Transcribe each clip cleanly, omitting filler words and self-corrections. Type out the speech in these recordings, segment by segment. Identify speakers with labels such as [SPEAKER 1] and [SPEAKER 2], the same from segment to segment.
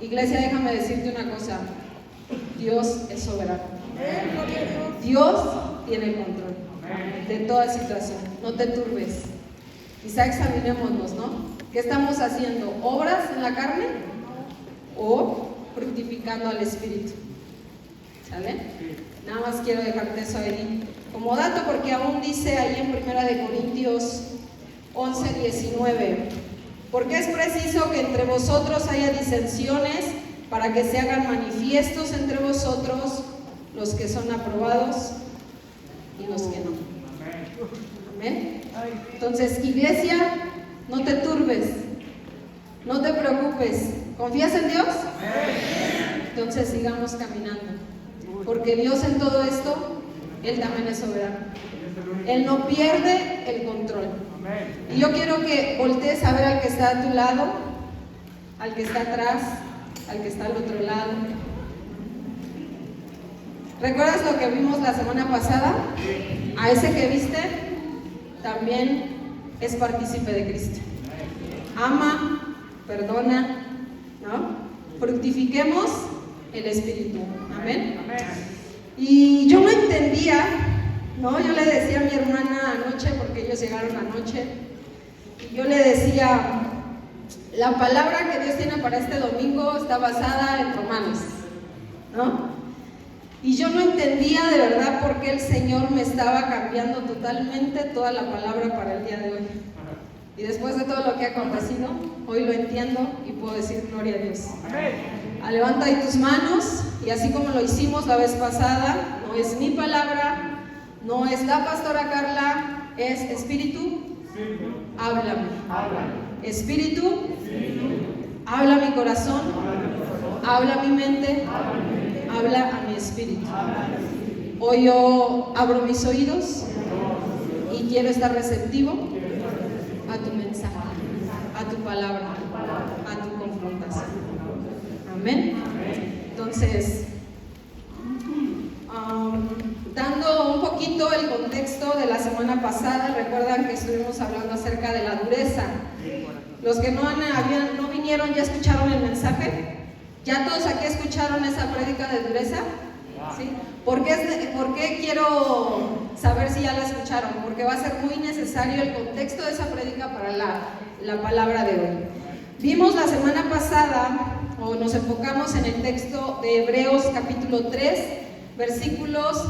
[SPEAKER 1] Iglesia, déjame decirte una cosa. Dios es soberano. Dios tiene el control de toda situación. No te turbes. Quizá examinémonos, ¿no? ¿Qué estamos haciendo? ¿Obras en la carne o fructificando al Espíritu? ¿Sale? Nada más quiero dejarte eso ahí como dato, porque aún dice ahí en 1 Corintios 11:19, porque es preciso que entre vosotros haya disensiones, para que se hagan manifiestos entre vosotros los que son aprobados y los que no. Amén. Entonces, iglesia, no te turbes, no te preocupes. ¿Confías en Dios? Entonces sigamos caminando, porque Dios en todo esto, Él también es soberano. Él no pierde el control. Y yo quiero que voltees a ver al que está a tu lado, al que está atrás, al que está al otro lado. ¿Recuerdas lo que vimos la semana pasada? A ese que viste también es partícipe de Cristo. Ama, perdona, ¿no? Fructifiquemos el Espíritu. Amén. Y yo no entendía, ¿no? Yo le decía a mi hermana anoche, porque ellos llegaron anoche, y yo le decía, la palabra que Dios tiene para este domingo está basada en Romanos, ¿no? Y yo no entendía de verdad por qué el Señor me estaba cambiando totalmente toda la palabra para el día de hoy. Y después de todo lo que ha acontecido, hoy lo entiendo y puedo decir gloria a Dios. Levanta ahí tus manos, y así como lo hicimos la vez pasada, no es mi palabra, no es la pastora Carla, es Espíritu, háblame. Espíritu, habla mi corazón, habla mi mente, habla a mi espíritu. Hoy yo abro mis oídos y quiero estar receptivo a tu mensaje, a tu palabra, a tu confrontación. Amén. Entonces, dando un poquito el contexto de la semana pasada, recuerdan que estuvimos hablando acerca de la dureza. Los que no vinieron, ¿ya escucharon el mensaje? ¿Ya todos aquí escucharon esa prédica de dureza? ¿Sí? ¿Por qué quiero saber si ya la escucharon? Porque va a ser muy necesario el contexto de esa prédica para la palabra de hoy. Vimos la semana pasada, o nos enfocamos en el texto de Hebreos capítulo 3, versículos,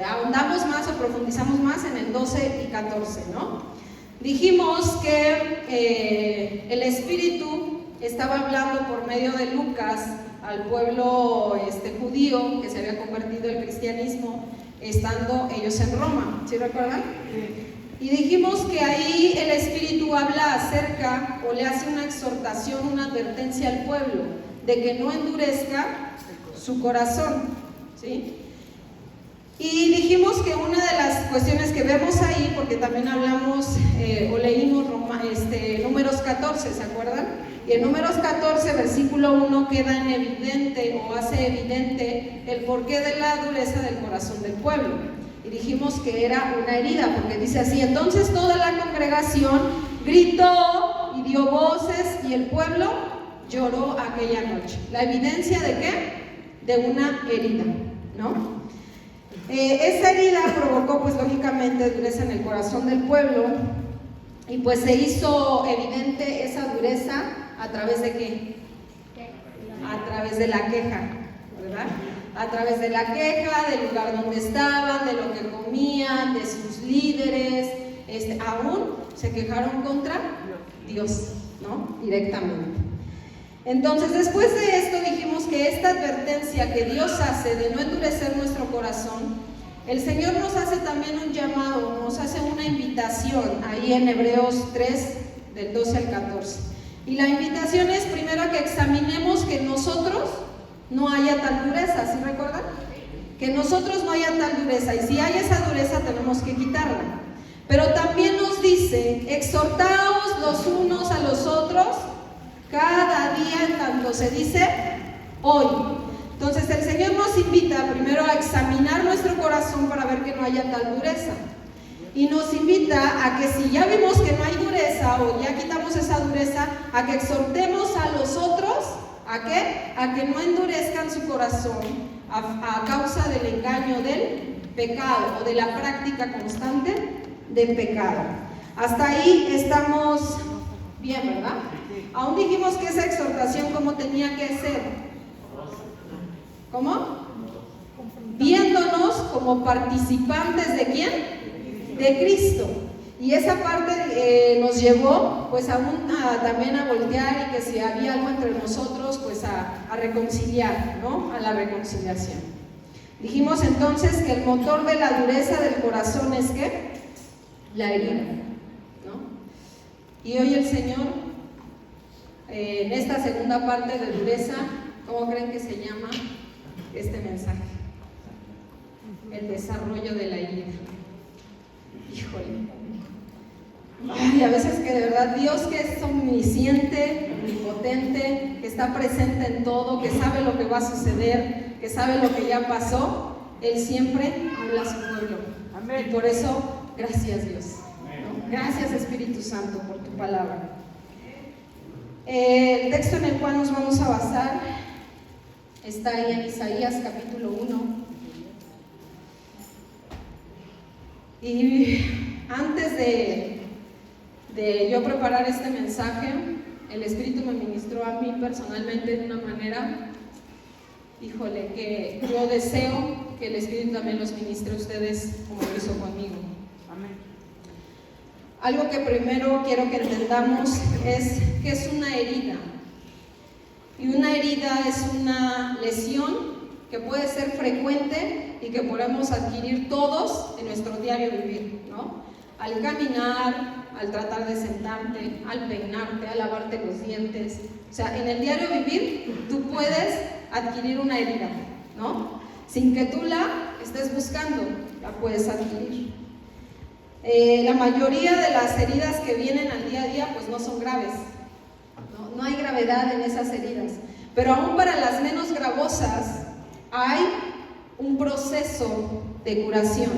[SPEAKER 1] ahondamos más o profundizamos más en el 12 y 14, ¿no? Dijimos que el Espíritu estaba hablando por medio de Lucas al pueblo judío que se había convertido al cristianismo, estando ellos en Roma. ¿Sí recuerdan? Y dijimos que ahí el Espíritu habla acerca, o le hace una exhortación, una advertencia al pueblo, de que no endurezca su corazón, ¿sí? Y dijimos que una de las cuestiones que vemos ahí, porque también hablamos o leímos Números 14, ¿se acuerdan? Y en Números 14, versículo 1, queda en evidente o hace evidente el porqué de la dureza del corazón del pueblo. Y dijimos que era una herida, porque dice así: entonces toda la congregación gritó y dio voces, y el pueblo lloró aquella noche. ¿La evidencia de qué? De una herida, ¿no? Esa herida provocó, pues lógicamente, dureza en el corazón del pueblo, y pues se hizo evidente esa dureza a través de ¿qué? A través de la queja, ¿verdad? A través de la queja, del lugar donde estaban, de lo que comían, de sus líderes, aún se quejaron contra Dios, ¿no? Directamente. Entonces, después de esto dijimos que esta advertencia que Dios hace de no endurecer nuestro corazón, el Señor nos hace también un llamado, nos hace una invitación ahí en Hebreos 3, del 12 al 14. Y la invitación es primero a que examinemos que nosotros no haya tal dureza, ¿sí recuerdan? Que nosotros no haya tal dureza, y si hay esa dureza tenemos que quitarla. Pero también nos dice: exhortaos los unos a los otros cada día en tanto se dice hoy. Entonces el Señor nos invita primero a examinar nuestro corazón para ver que no haya tal dureza, y nos invita a que si ya vimos que no hay dureza o ya quitamos esa dureza, a que exhortemos a los otros, ¿a qué? A que no endurezcan su corazón a causa del engaño del pecado o de la práctica constante del pecado. Hasta ahí estamos bien, ¿verdad? Aún dijimos que esa exhortación, ¿cómo tenía que ser? ¿Cómo? Viéndonos como participantes ¿de quién? De Cristo. Y esa parte nos llevó pues también a voltear y que si había algo entre nosotros pues a reconciliar, ¿no? A la reconciliación. Dijimos entonces que el motor de la dureza del corazón es ¿qué? La herida, ¿no? Y hoy el Señor en esta segunda parte de dureza, ¿cómo creen que se llama este mensaje? El desarrollo de la herida. Híjole. Ay, a veces que de verdad Dios, que es omnisciente, omnipotente, que está presente en todo, que sabe lo que va a suceder, que sabe lo que ya pasó, Él siempre habla a su pueblo. Amén. Y por eso, gracias Dios, ¿no? Gracias Espíritu Santo por tu palabra. El texto en el cual nos vamos a basar está ahí en Isaías capítulo 1. Y antes de yo preparar este mensaje, el Espíritu me ministró a mí personalmente de una manera, híjole, que yo deseo que el Espíritu también los ministre a ustedes como lo hizo conmigo. Amén. Algo que primero quiero que entendamos es que es una herida. Y una herida es una lesión que puede ser frecuente y que podemos adquirir todos en nuestro diario vivir, ¿no? Al caminar, al tratar de sentarte, al peinarte, al lavarte los dientes. O sea, en el diario vivir tú puedes adquirir una herida, ¿no? Sin que tú la estés buscando, la puedes adquirir. La mayoría de las heridas que vienen al día a día pues no son graves, no hay gravedad en esas heridas, pero aún para las menos gravosas hay un proceso de curación,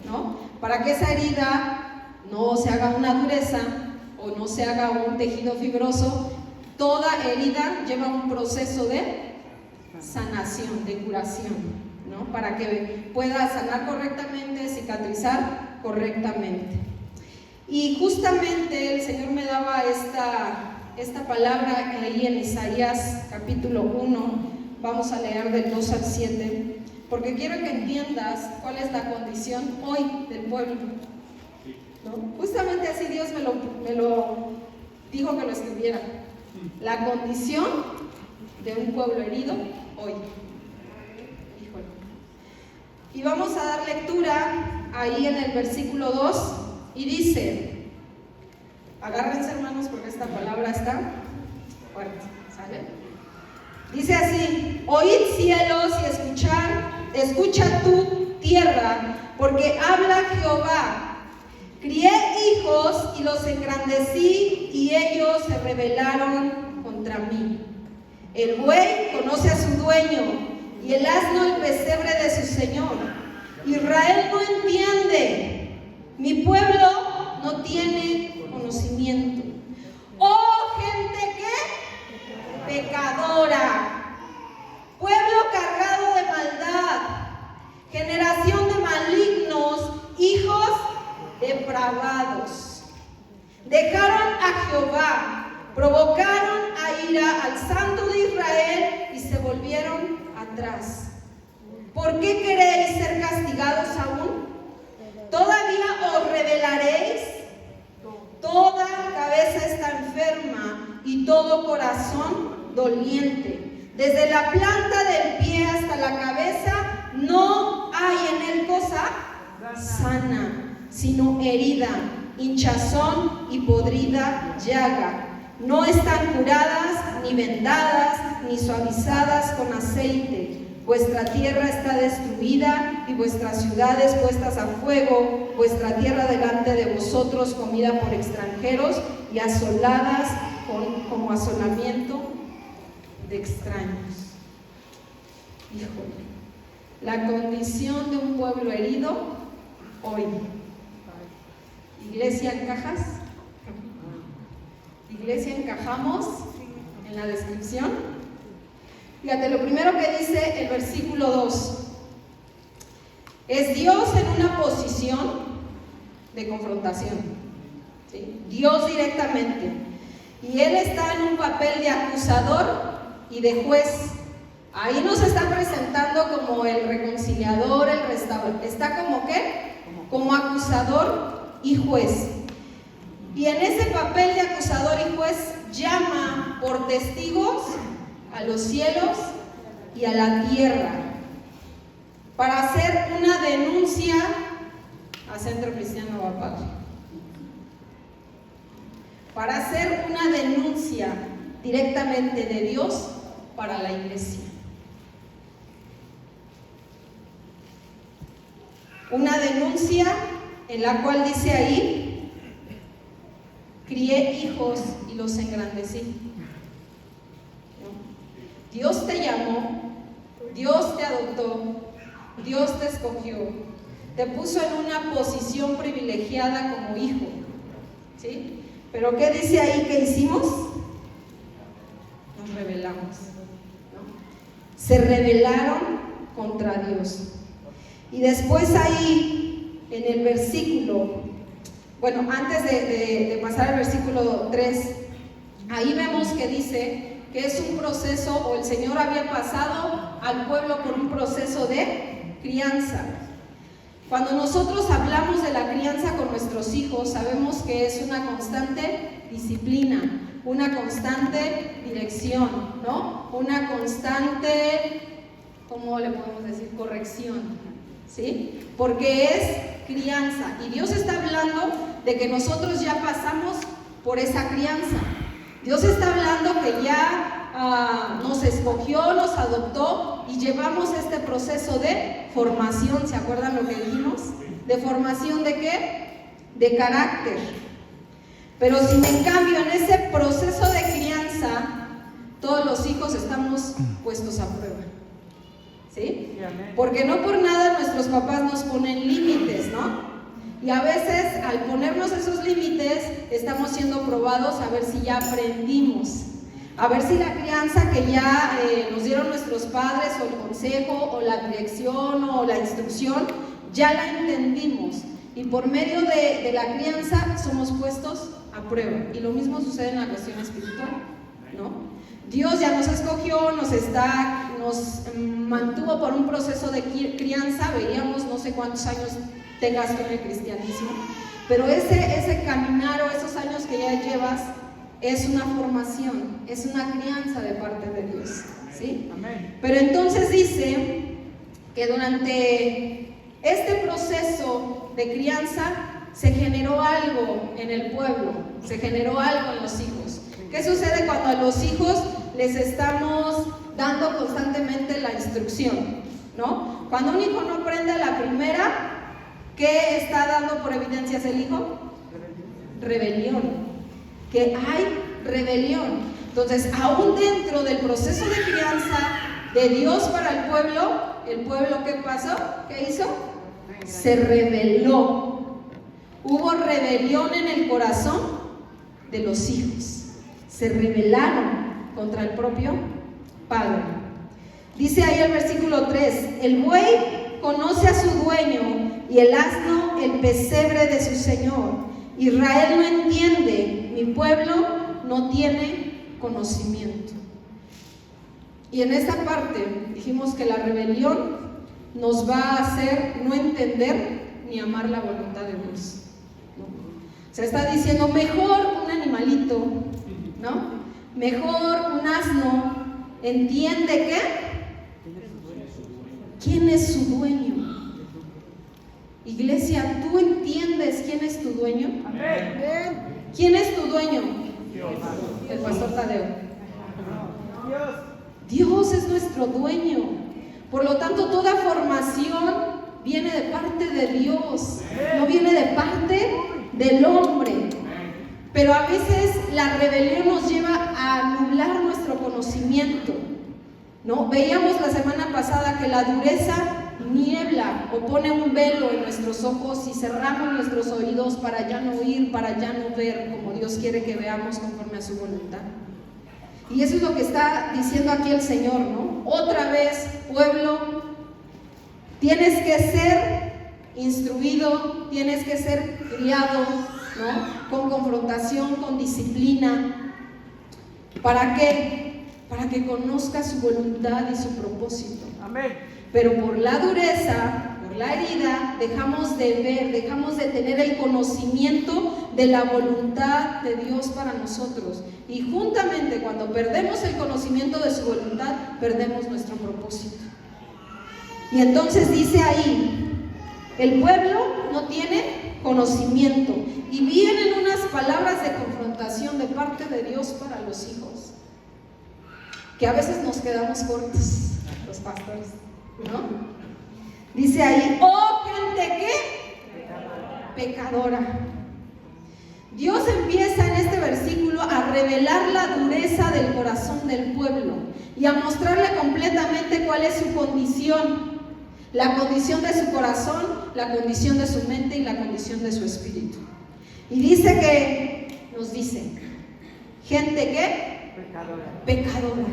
[SPEAKER 1] ¿no? Para que esa herida no se haga una dureza o no se haga un tejido fibroso, toda herida lleva un proceso de sanación, de curación, ¿no? Para que pueda sanar correctamente, cicatrizar correctamente. Y justamente el Señor me daba esta palabra ahí en Isaías capítulo 1, vamos a leer del 2 al 7, porque quiero que entiendas cuál es la condición hoy del pueblo, ¿no? Justamente así Dios me lo dijo que lo escribiera, la condición de un pueblo herido hoy. Híjole. Y vamos a dar lectura ahí en el versículo 2 y dice, agárrense hermanos porque esta palabra está fuerte, ¿sale? Dice así: oíd cielos y escucha tú tierra, porque habla Jehová. Crié hijos y los engrandecí, y ellos se rebelaron contra mí. El buey conoce a su dueño, y el asno el pesebre de su señor. Israel no entiende, mi pueblo no tiene conocimiento. ¡Oh, gente que pecadora! Pueblo cargado de maldad, generación de malignos, hijos depravados. Dejaron a Jehová, provocaron a ira al Santo de Israel y se volvieron atrás. ¿Por qué queréis ser castigados aún? ¿Todavía os rebelaréis? Toda cabeza está enferma y todo corazón doliente. Desde la planta del pie hasta la cabeza no hay en él cosa sana, sino herida, hinchazón y podrida llaga. No están curadas, ni vendadas, ni suavizadas con aceite. Vuestra tierra está destruida y vuestras ciudades puestas a fuego, vuestra tierra delante de vosotros comida por extranjeros y asoladas como asolamiento de extraños. Híjole, la condición de un pueblo herido hoy. Iglesia, ¿encajas? Iglesia, ¿encajamos en la descripción. Fíjate, lo primero que dice el versículo 2 es Dios en una posición de confrontación, ¿sí? Dios directamente, y Él está en un papel de acusador y de juez. Ahí nos está presentando como el reconciliador, el restaurador. Está como ¿qué? Como acusador y juez. Y en ese papel de acusador y juez llama por testigos a los cielos y a la tierra para hacer una denuncia a Centro Cristiano Bapadre. Para hacer una denuncia directamente de Dios para la iglesia. Una denuncia en la cual dice ahí: crié hijos y los engrandecí. Dios te llamó, Dios te adoptó, Dios te escogió, te puso en una posición privilegiada como hijo, ¿sí? Pero ¿qué dice ahí que hicimos? Nos rebelamos, ¿no? Se rebelaron contra Dios. Y después ahí, en el versículo, bueno, antes de pasar al versículo 3, ahí vemos que dice que es un proceso, o el Señor había pasado al pueblo por un proceso de crianza. Cuando nosotros hablamos de la crianza con nuestros hijos, sabemos que es una constante disciplina, una constante dirección, ¿no? Una constante, ¿cómo le podemos decir? Corrección, ¿sí? Porque es crianza, y Dios está hablando de que nosotros ya pasamos por esa crianza. Dios está hablando que ya nos escogió, nos adoptó y llevamos este proceso de formación. ¿Se acuerdan lo que dijimos? ¿De formación de qué? De carácter. Pero si en cambio en ese proceso de crianza todos los hijos estamos puestos a prueba, ¿sí? Porque no por nada nuestros papás nos ponen límites, ¿no? Y a veces al ponernos esos límites estamos siendo probados a ver si ya aprendimos, a ver si la crianza que ya nos dieron nuestros padres, o el consejo, o la dirección, o la instrucción, ya la entendimos. Y por medio de la crianza somos puestos a prueba. Y lo mismo sucede en la cuestión espiritual, ¿no? Dios ya nos escogió, nos mantuvo por un proceso de crianza. Veíamos, no sé cuántos años tengas tú en el cristianismo, pero ese caminar o esos años que ya llevas es una formación, es una crianza de parte de Dios, ¿sí? Amén. Pero entonces dice que durante este proceso de crianza se generó algo en el pueblo, se generó algo en los hijos. ¿Qué sucede cuando a los hijos les estamos dando constantemente la instrucción, ¿no? Cuando un hijo no aprende a la primera, ¿qué está dando por evidencias el hijo? Rebelión. Que hay rebelión. Entonces, aún dentro del proceso de crianza de Dios para el pueblo ¿qué pasó? ¿Qué hizo? Se rebeló. Hubo rebelión en el corazón de los hijos. Se rebelaron contra el propio padre. Dice ahí el versículo 3: el buey conoce a su dueño, y el asno el pesebre de su señor. Israel no entiende, mi pueblo no tiene conocimiento. Y en esta parte dijimos que la rebelión nos va a hacer no entender ni amar la voluntad de Dios, ¿no? Se está diciendo mejor un animalito, ¿no? Mejor un asno entiende ¿qué? ¿Quién es su dueño? Iglesia, ¿tú entiendes quién es tu dueño? Amén. ¿Quién es tu dueño? Dios. El pastor Tadeo. Dios es nuestro dueño. Por lo tanto, toda formación viene de parte de Dios, no viene de parte del hombre. Pero a veces la rebelión nos lleva a nublar nuestro conocimiento, ¿no? Veíamos la semana pasada que la dureza niebla o pone un velo en nuestros ojos y cerramos nuestros oídos para ya no oír, para ya no ver como Dios quiere que veamos conforme a su voluntad. Y eso es lo que está diciendo aquí el Señor, ¿no? Otra vez, pueblo, tienes que ser instruido, tienes que ser criado, ¿no? Con confrontación, con disciplina. ¿Para qué? Para que conozcas su voluntad y su propósito.
[SPEAKER 2] Amén.
[SPEAKER 1] Pero por la dureza, por la herida, dejamos de ver, dejamos de tener el conocimiento de la voluntad de Dios para nosotros. Y juntamente cuando perdemos el conocimiento de su voluntad, perdemos nuestro propósito. Y entonces dice ahí, el pueblo no tiene conocimiento. Y vienen unas palabras de confrontación de parte de Dios para los hijos, que a veces nos quedamos cortos, los pastores, ¿no? Dice ahí, oh gente que pecadora. Dios empieza en este versículo a revelar la dureza del corazón del pueblo y a mostrarle completamente cuál es su condición, la condición de su corazón, la condición de su mente y la condición de su espíritu. Y dice que, nos dice, gente que pecadora,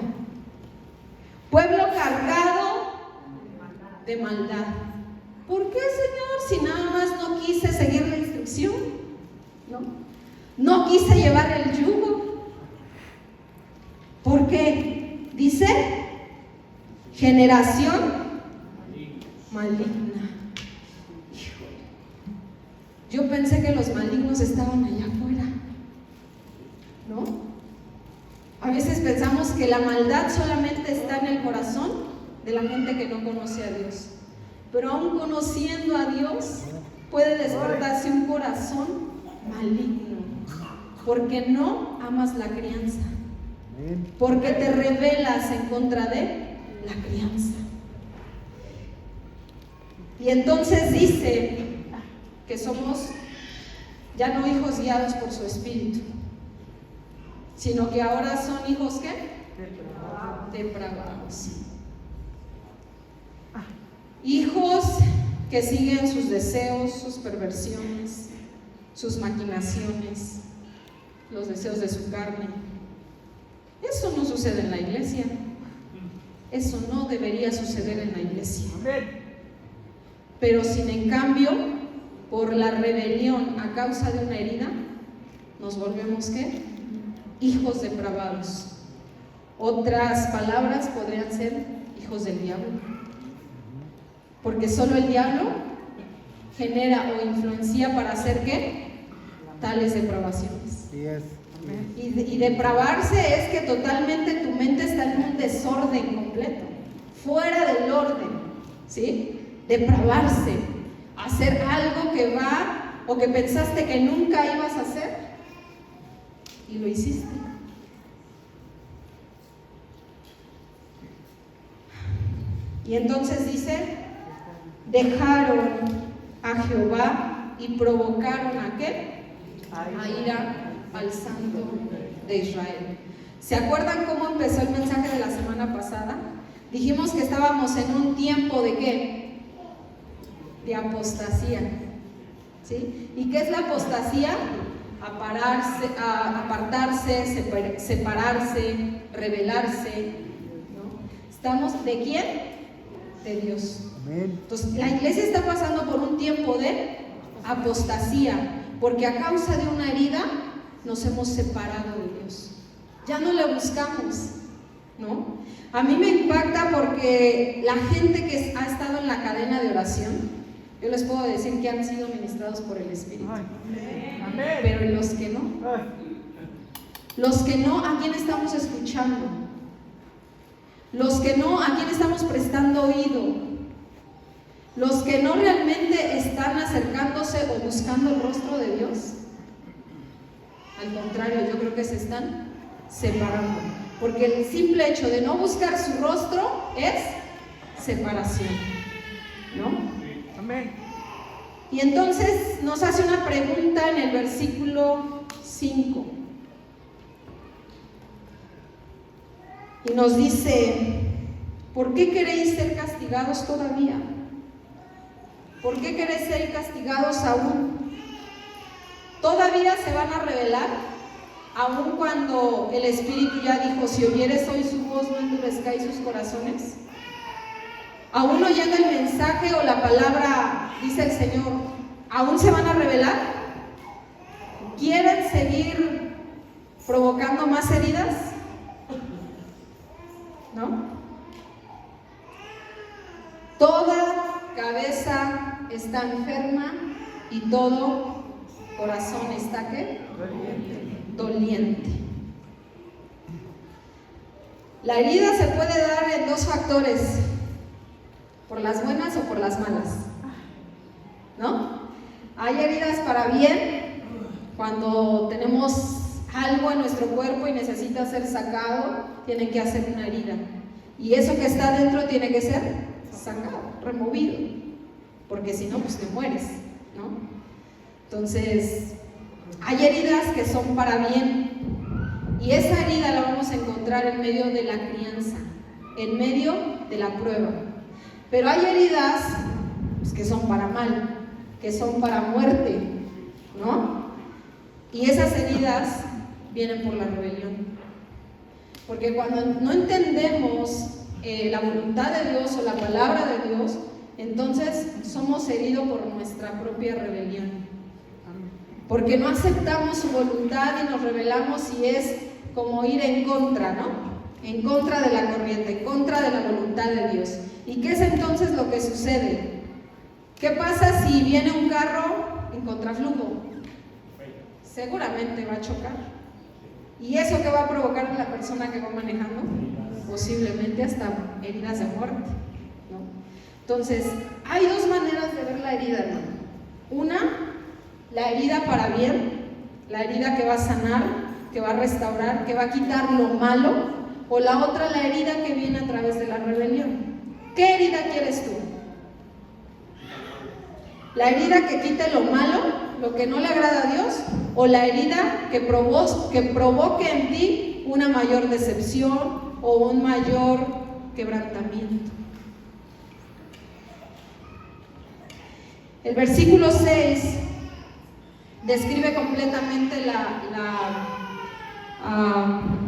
[SPEAKER 1] pueblo cargado de maldad. ¿Por qué, Señor? Si nada más no quise seguir la instrucción, no quise llevar el yugo. ¿Por qué? Dice, generación maligna. Híjole. Yo pensé que los malignos estaban allá afuera, ¿no? A veces pensamos que la maldad solamente está en el corazón de la gente que no conoce a Dios. Pero aún conociendo a Dios, puede despertarse un corazón maligno. Porque no amas la crianza. Porque te rebelas en contra de la crianza. Y entonces dice que somos ya no hijos guiados por su espíritu, sino que ahora son hijos ¿qué? Depravados. Hijos que siguen sus deseos, sus perversiones, sus maquinaciones, los deseos de su carne. Eso no sucede en la iglesia. Eso no debería suceder en la iglesia. Pero sin en cambio, por la rebelión a causa de una herida, nos volvemos ¿qué? Hijos depravados. Otras palabras podrían ser hijos del diablo. Porque solo el diablo genera o influencia para hacer ¿qué? Tales depravaciones.
[SPEAKER 2] Sí es.
[SPEAKER 1] Y depravarse es que totalmente tu mente está en un desorden completo, fuera del orden, ¿sí? Depravarse, hacer algo que va o que pensaste que nunca ibas a hacer y lo hiciste. Y entonces dice, dejaron a Jehová y provocaron ¿a qué? A ira al Santo de Israel. ¿Se acuerdan cómo empezó el mensaje de la semana pasada? Dijimos que estábamos en un tiempo de ¿qué? De apostasía, ¿sí? ¿Y qué es la apostasía? Apartarse, separarse, rebelarse, ¿no? ¿Estamos de quién? De Dios.
[SPEAKER 2] Amén.
[SPEAKER 1] Entonces, la iglesia está pasando por un tiempo de apostasía, porque a causa de una herida nos hemos separado de Dios. Ya no le buscamos, ¿no? A mí me impacta porque la gente que ha estado en la cadena de oración, yo les puedo decir que han sido ministrados por el Espíritu.
[SPEAKER 2] Amén.
[SPEAKER 1] Pero los que no, ¿a quién estamos escuchando? Los que no, ¿a quién estamos prestando oído? Los que no realmente están acercándose o buscando el rostro de Dios, al contrario, yo creo que se están separando, porque el simple hecho de no buscar su rostro es separación, ¿no?
[SPEAKER 2] Amén.
[SPEAKER 1] Y entonces nos hace una pregunta en el versículo 5 y nos dice, ¿por qué queréis ser castigados todavía? ¿Por qué queréis ser castigados aún? ¿Todavía se van a rebelar? aun cuando el Espíritu ya dijo, si oyeres hoy su voz, no endurezcáis sus corazones. Aún oyendo el mensaje o la palabra, dice el Señor, ¿aún se van a rebelar? ¿Quieren seguir provocando más heridas? ¿No? Toda cabeza está enferma y todo corazón está, ¿qué? Doliente. La herida se puede dar en dos factores, por las buenas o por las malas, ¿no? Hay heridas para bien, cuando tenemos algo en nuestro cuerpo y necesita ser sacado, tiene que hacer una herida. Y eso que está dentro tiene que ser sacado, removido, porque si no, pues te mueres, ¿no? Entonces, hay heridas que son para bien, y esa herida la vamos a encontrar en medio de la crianza, en medio de la prueba. Pero hay heridas pues, que son para mal, que son para muerte, ¿no? Y esas heridas vienen por la rebelión. Porque cuando no entendemos la voluntad de Dios o la palabra de Dios, entonces somos heridos por nuestra propia rebelión. Porque no aceptamos su voluntad y nos rebelamos, y es como ir en contra, ¿no? En contra de la corriente, en contra de la voluntad de Dios. ¿Y qué es entonces lo que sucede? ¿Qué pasa si viene un carro en contraflujo? Seguramente va a chocar. ¿Y eso qué va a provocar en la persona que va manejando? Posiblemente hasta heridas de muerte, ¿no? Entonces, hay dos maneras de ver la herida, ¿no? Una, la herida para bien, la herida que va a sanar, que va a restaurar, que va a quitar lo malo, o la otra, la herida que viene a través de la rebelión. ¿Qué herida quieres tú? ¿La herida que quite lo malo, lo que no le agrada a Dios? ¿O la herida que provoque en ti una mayor decepción o un mayor quebrantamiento? El versículo 6 describe completamente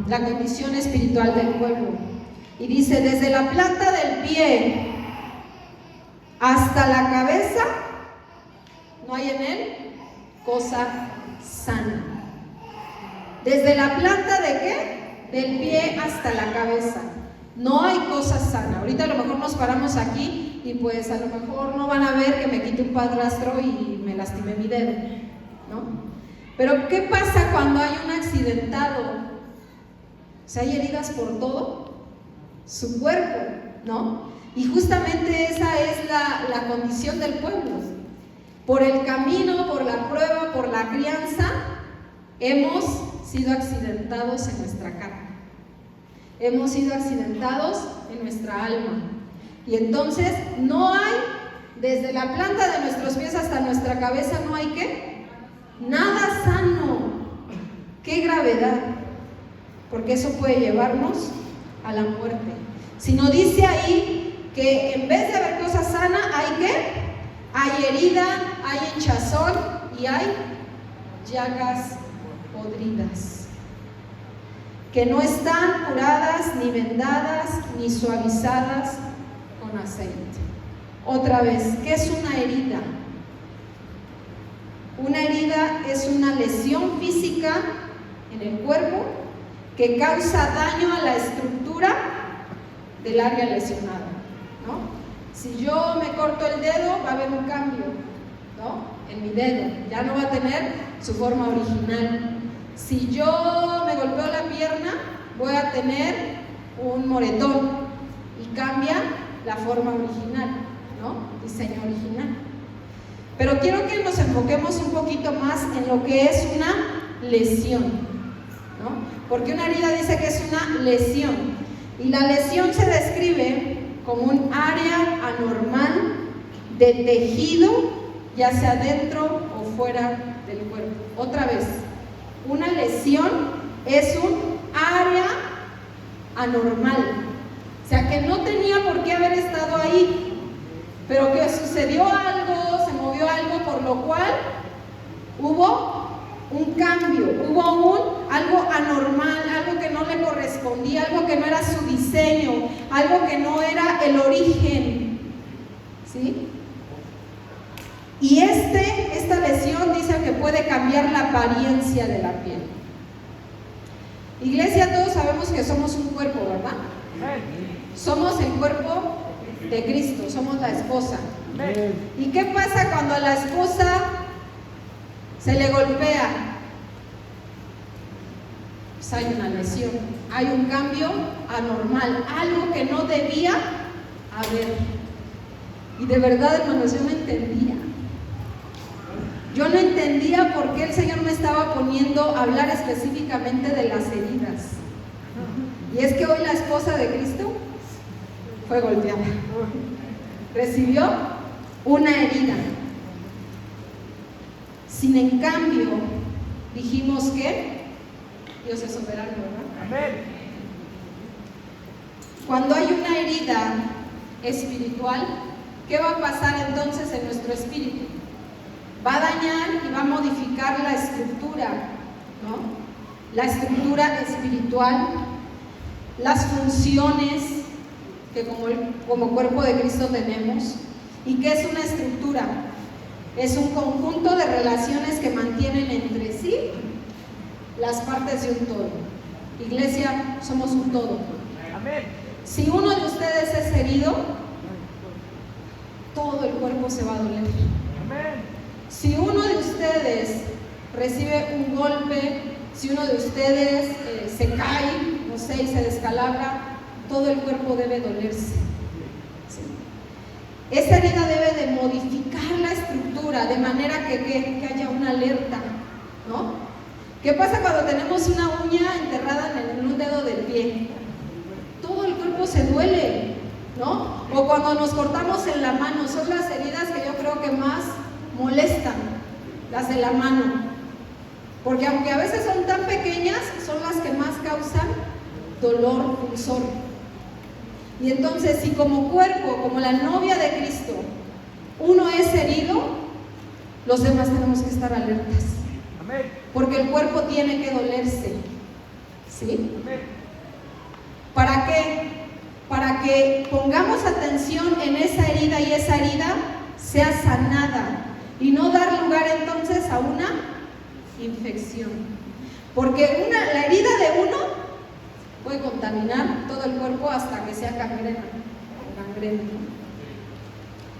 [SPEAKER 1] la condición espiritual del pueblo. Y dice, desde la planta del pie hasta la cabeza, no hay en él cosa sana. Desde la planta de qué? Del pie hasta la cabeza. No hay cosa sana. Ahorita a lo mejor nos paramos aquí y pues a lo mejor no van a ver que me quite un padrastro y me lastimé mi dedo, ¿no? Pero ¿qué pasa cuando hay un accidentado? O sea, hay heridas por todo su cuerpo, ¿no? Y justamente esa es la condición del pueblo. Por el camino, por la prueba, por la crianza, hemos sido accidentados en nuestra carne. Hemos sido accidentados en nuestra alma. Y entonces no hay, desde la planta de nuestros pies hasta nuestra cabeza, no hay ¿qué? Nada sano. ¡Qué gravedad! Porque eso puede llevarnos a la muerte. Si no dice ahí que en vez de haber cosa sana, ¿hay qué? Hay herida, hay hinchazón y hay llagas podridas que no están curadas, ni vendadas, ni suavizadas con aceite. Otra vez, ¿qué es una herida? Una herida es una lesión física en el cuerpo que causa daño a la estructura del área lesionada, ¿no? Si yo me corto el dedo, va a haber un cambio, ¿no? En mi dedo, ya no va a tener su forma original. Si yo me golpeo la pierna, voy a tener un moretón y cambia la forma original, ¿no? Diseño original. Pero quiero que nos enfoquemos un poquito más en lo que es una lesión, ¿no? Porque una herida dice que es una lesión, y la lesión se describe como un área anormal de tejido, ya sea dentro o fuera del cuerpo. Otra vez, una lesión es un área anormal, o sea que no tenía por qué haber estado ahí, pero que sucedió algo, se movió algo, por lo cual hubo un cambio, hubo algo anormal, algo que no le correspondía, algo que no era su diseño, algo que no era el origen, ¿sí? Y esta lesión dice que puede cambiar la apariencia de la piel. Iglesia, todos sabemos que somos un cuerpo, ¿verdad? Somos el cuerpo de Cristo, somos la esposa. ¿Y qué pasa cuando a la esposa se le golpea? Pues hay una lesión, hay un cambio anormal, algo que no debía haber. Y de verdad, hermanos, yo no entendía. Yo no entendía por qué el Señor me estaba poniendo a hablar específicamente de las heridas. Y es que hoy la esposa de Cristo fue golpeada, recibió una herida. Sin en cambio, dijimos que Dios es soberano, ¿verdad?
[SPEAKER 2] Amén.
[SPEAKER 1] Cuando hay una herida espiritual, ¿qué va a pasar entonces en nuestro espíritu? Va a dañar y va a modificar la estructura, ¿no? La estructura espiritual, las funciones que como cuerpo de Cristo tenemos. ¿Y qué es una estructura? Es un conjunto de relaciones que mantienen entre sí las partes de un todo. Iglesia, somos un todo.
[SPEAKER 2] Amén.
[SPEAKER 1] Si uno de ustedes es herido, todo el cuerpo se va a doler.
[SPEAKER 2] Amén.
[SPEAKER 1] Si uno de ustedes recibe un golpe, si uno de ustedes se cae, no sé, y se descalabra, todo el cuerpo debe dolerse. ¿Sí? Esta herida debe de modificar la estructura de manera que haya una alerta, ¿no? ¿Qué pasa cuando tenemos una uña enterrada en un dedo del pie? Todo el cuerpo se duele, ¿no? O cuando nos cortamos en la mano, son las heridas que yo creo que más molestan, las de la mano, porque aunque a veces son tan pequeñas, son las que más causan dolor pulsor. Y entonces, si como cuerpo, como la novia de Cristo, uno es herido, los demás tenemos que estar alertas.
[SPEAKER 2] Amén.
[SPEAKER 1] Porque el cuerpo tiene que dolerse, ¿sí?
[SPEAKER 2] Amén.
[SPEAKER 1] ¿Para qué? Para que pongamos atención en esa herida y esa herida sea sanada y no dar lugar entonces a una infección. Porque la herida de uno puede contaminar todo el cuerpo hasta que sea gangrena.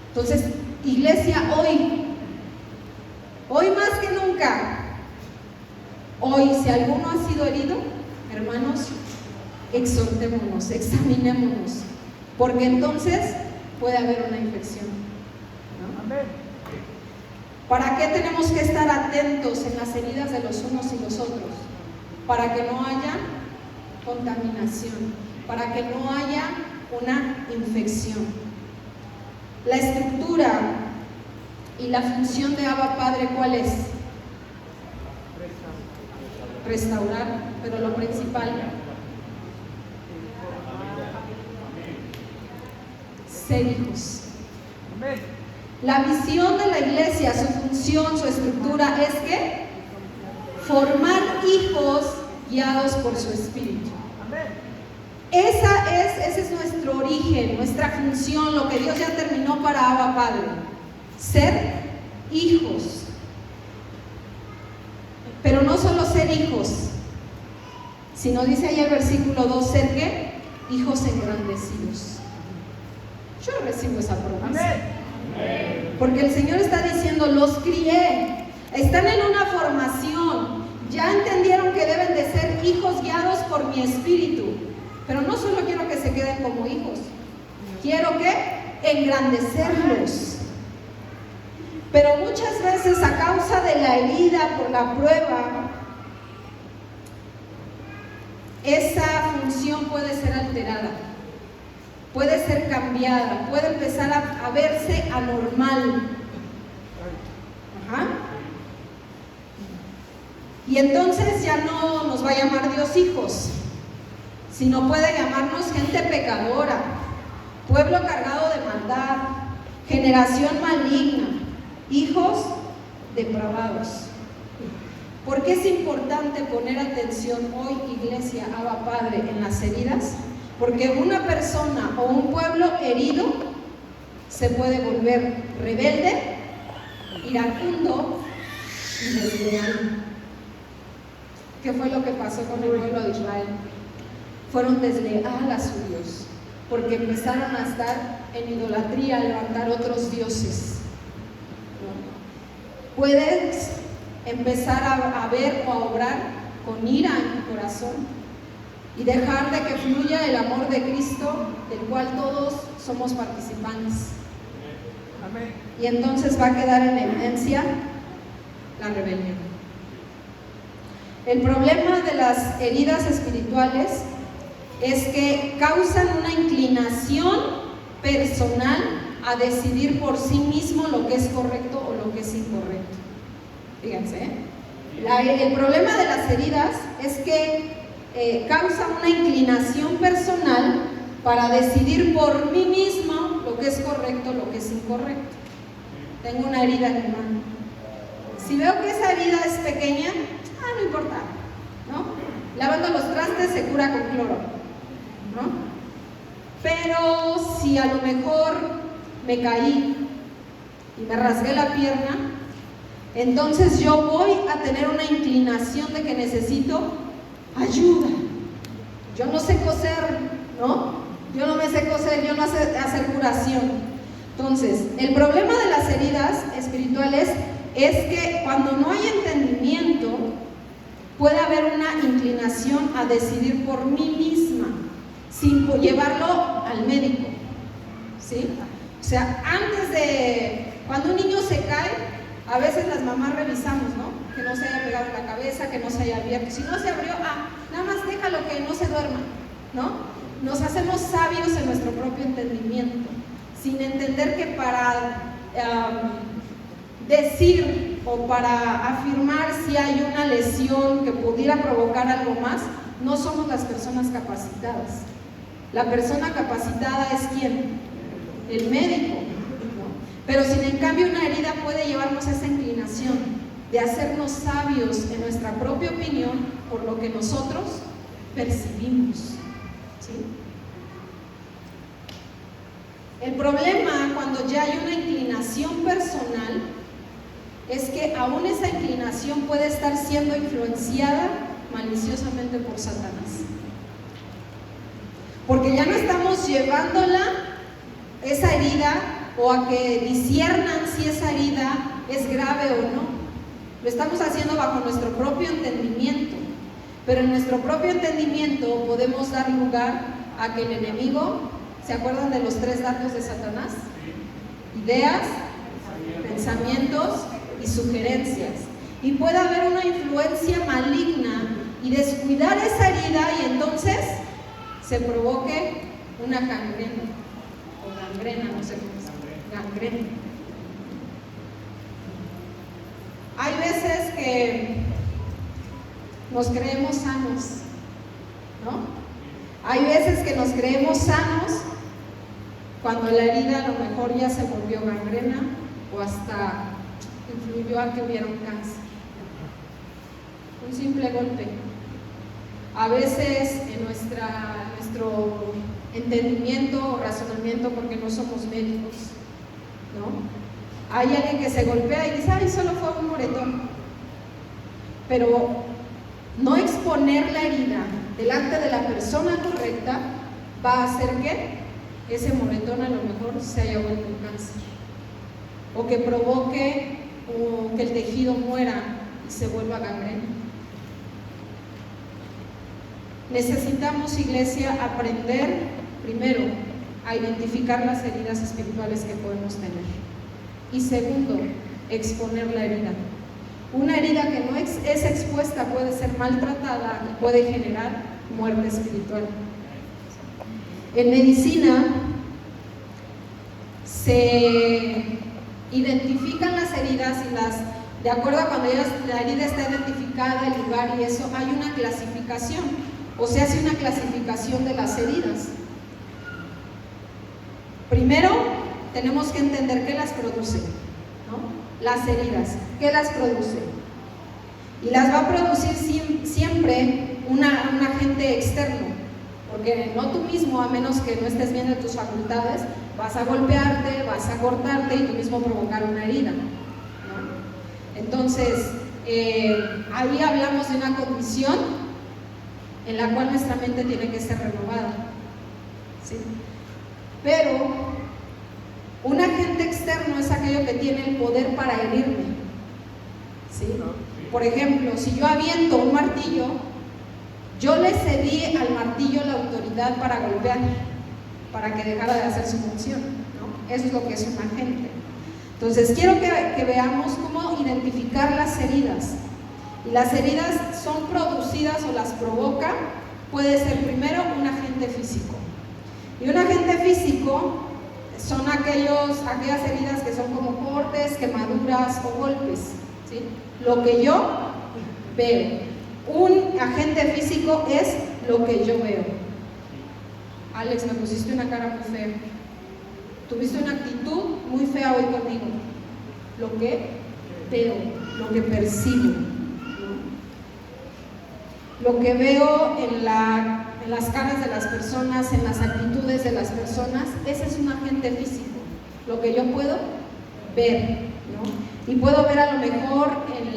[SPEAKER 1] Entonces, iglesia, hoy más que nunca, hoy si alguno ha sido herido, hermanos, exhortémonos, examinémonos, porque entonces puede haber una infección, ¿no?
[SPEAKER 2] Amén.
[SPEAKER 1] ¿Para qué tenemos que estar atentos en las heridas de los unos y los otros? Para que no haya contaminación, para que no haya una infección. La estructura y la función de Abba Padre, ¿cuál es? Restaurar, pero lo principal, ser hijos.
[SPEAKER 2] Amén.
[SPEAKER 1] La visión de la iglesia, su función, su estructura es que formar hijos guiados por su espíritu.
[SPEAKER 2] Amén.
[SPEAKER 1] Ese es nuestro origen, nuestra función, lo que Dios ya terminó para Abba Padre. Ser hijos. Pero no solo ser hijos, sino dice ahí el versículo 2, ser ¿qué? Hijos engrandecidos. Yo recibo esa promesa.
[SPEAKER 2] Amén.
[SPEAKER 1] Porque el Señor está diciendo, los crié, están en una formación, ya entendieron que deben de ser hijos guiados por mi espíritu, pero no solo quiero que se queden como hijos, quiero que engrandecerlos. Pero muchas veces a causa de la herida por la prueba, esa función puede ser alterada, puede ser cambiada, puede empezar a verse anormal. Ajá. Y entonces ya no nos va a llamar Dios hijos, sino puede llamarnos gente pecadora, pueblo cargado de maldad, generación maligna, hijos depravados. ¿Por qué es importante poner atención hoy, Iglesia Abba Padre, en las heridas? Porque una persona o un pueblo herido se puede volver rebelde, iracundo y desleal. ¿Qué fue lo que pasó con el pueblo de Israel? Fueron desleales a su Dios, porque empezaron a estar en idolatría, a levantar otros dioses. ¿No? Puedes empezar a ver o a obrar con ira en tu corazón y dejar de que fluya el amor de Cristo, del cual todos somos participantes.
[SPEAKER 2] Amén.
[SPEAKER 1] Y entonces va a quedar en evidencia la rebelión. El problema de las heridas espirituales es que causan una inclinación personal a decidir por sí mismo lo que es correcto o lo que es incorrecto. Fíjense, el problema de las heridas es que causa una inclinación personal para decidir por mí mismo lo que es correcto, lo que es incorrecto. Tengo una herida en mi mano. Si veo que esa herida es pequeña, no importa, ¿no? Lavando los trastes se cura con cloro, ¿no? Pero si a lo mejor me caí y me rasgué la pierna, entonces yo voy a tener una inclinación de que necesito ayuda. Yo no sé coser, ¿no? Yo no me sé coser, yo no sé hacer curación. Entonces, el problema de las heridas espirituales es que cuando no hay entendimiento, puede haber una inclinación a decidir por mí misma, sin llevarlo al médico, ¿sí? O sea, antes de, cuando un niño se cae, a veces las mamás revisamos, ¿no? Que no se haya pegado en la cabeza, que no se haya abierto. Si no se abrió, nada más déjalo que no se duerma, ¿no? Nos hacemos sabios en nuestro propio entendimiento, sin entender que para decir o para afirmar si hay una lesión que pudiera provocar algo más, no somos las personas capacitadas. La persona capacitada es ¿quién? El médico, ¿no? Pero sin en cambio una herida puede llevarnos a esa inclinación de hacernos sabios en nuestra propia opinión por lo que nosotros percibimos, ¿sí? El problema cuando ya hay una inclinación personal es que aún esa inclinación puede estar siendo influenciada maliciosamente por Satanás. Porque ya no estamos llevándola, esa herida, o a que disciernan si esa herida es grave o no. Lo estamos haciendo bajo nuestro propio entendimiento. Pero en nuestro propio entendimiento podemos dar lugar a que el enemigo, ¿se acuerdan de los 3 dardos de Satanás? Ideas, pensamientos y sugerencias. Y puede haber una influencia maligna y descuidar esa herida y entonces se provoque una gangrena o gangrena, no sé cómo es, gangrena. Hay veces que nos creemos sanos, ¿no? Hay veces que nos creemos sanos cuando la herida a lo mejor ya se volvió gangrena o hasta influyó a que hubiera un cáncer. Un simple golpe. A veces en nuestro entendimiento o razonamiento, porque no somos médicos, ¿no? Hay alguien que se golpea y dice, ay, solo fue un moretón. Pero no exponer la herida delante de la persona correcta va a hacer que ese moretón a lo mejor se haya vuelto un cáncer, o que provoque o que el tejido muera y se vuelva gangrena. Necesitamos, iglesia, aprender primero a identificar las heridas espirituales que podemos tener, y segundo, exponer la herida. Una herida que no es expuesta puede ser maltratada y puede generar muerte espiritual. En medicina se identifican las heridas y de acuerdo a cuando la herida está identificada, el lugar y eso, hay una clasificación, o se hace una clasificación de las heridas. Primero, tenemos que entender qué las produce, ¿no? Las heridas, ¿qué las produce? Y las va a producir siempre un agente externo, porque no tú mismo, a menos que no estés bien de tus facultades, vas a golpearte, vas a cortarte y tú mismo provocar una herida, ¿no? Entonces, ahí hablamos de una condición en la cual nuestra mente tiene que ser renovada, ¿sí? Pero un agente externo es aquello que tiene el poder para herirme, ¿sí? Por ejemplo, si yo aviento un martillo, yo le cedí al martillo la autoridad para golpear, para que dejara de hacer su función, ¿no? Eso es lo que es un agente. Entonces, quiero que veamos cómo identificar las heridas. Y las heridas son producidas o las provoca, puede ser primero un agente físico. Y un agente físico son aquellas heridas que son como cortes, quemaduras o golpes, ¿sí? Lo que yo veo. Un agente físico es lo que yo veo. Alex, me pusiste una cara muy fea. Tuviste una actitud muy fea hoy conmigo. Lo que veo, lo que percibo, ¿no? Lo que veo en las caras de las personas, en las actitudes de las personas, ese es un agente físico. Lo que yo puedo ver, ¿no? Y puedo ver a lo mejor en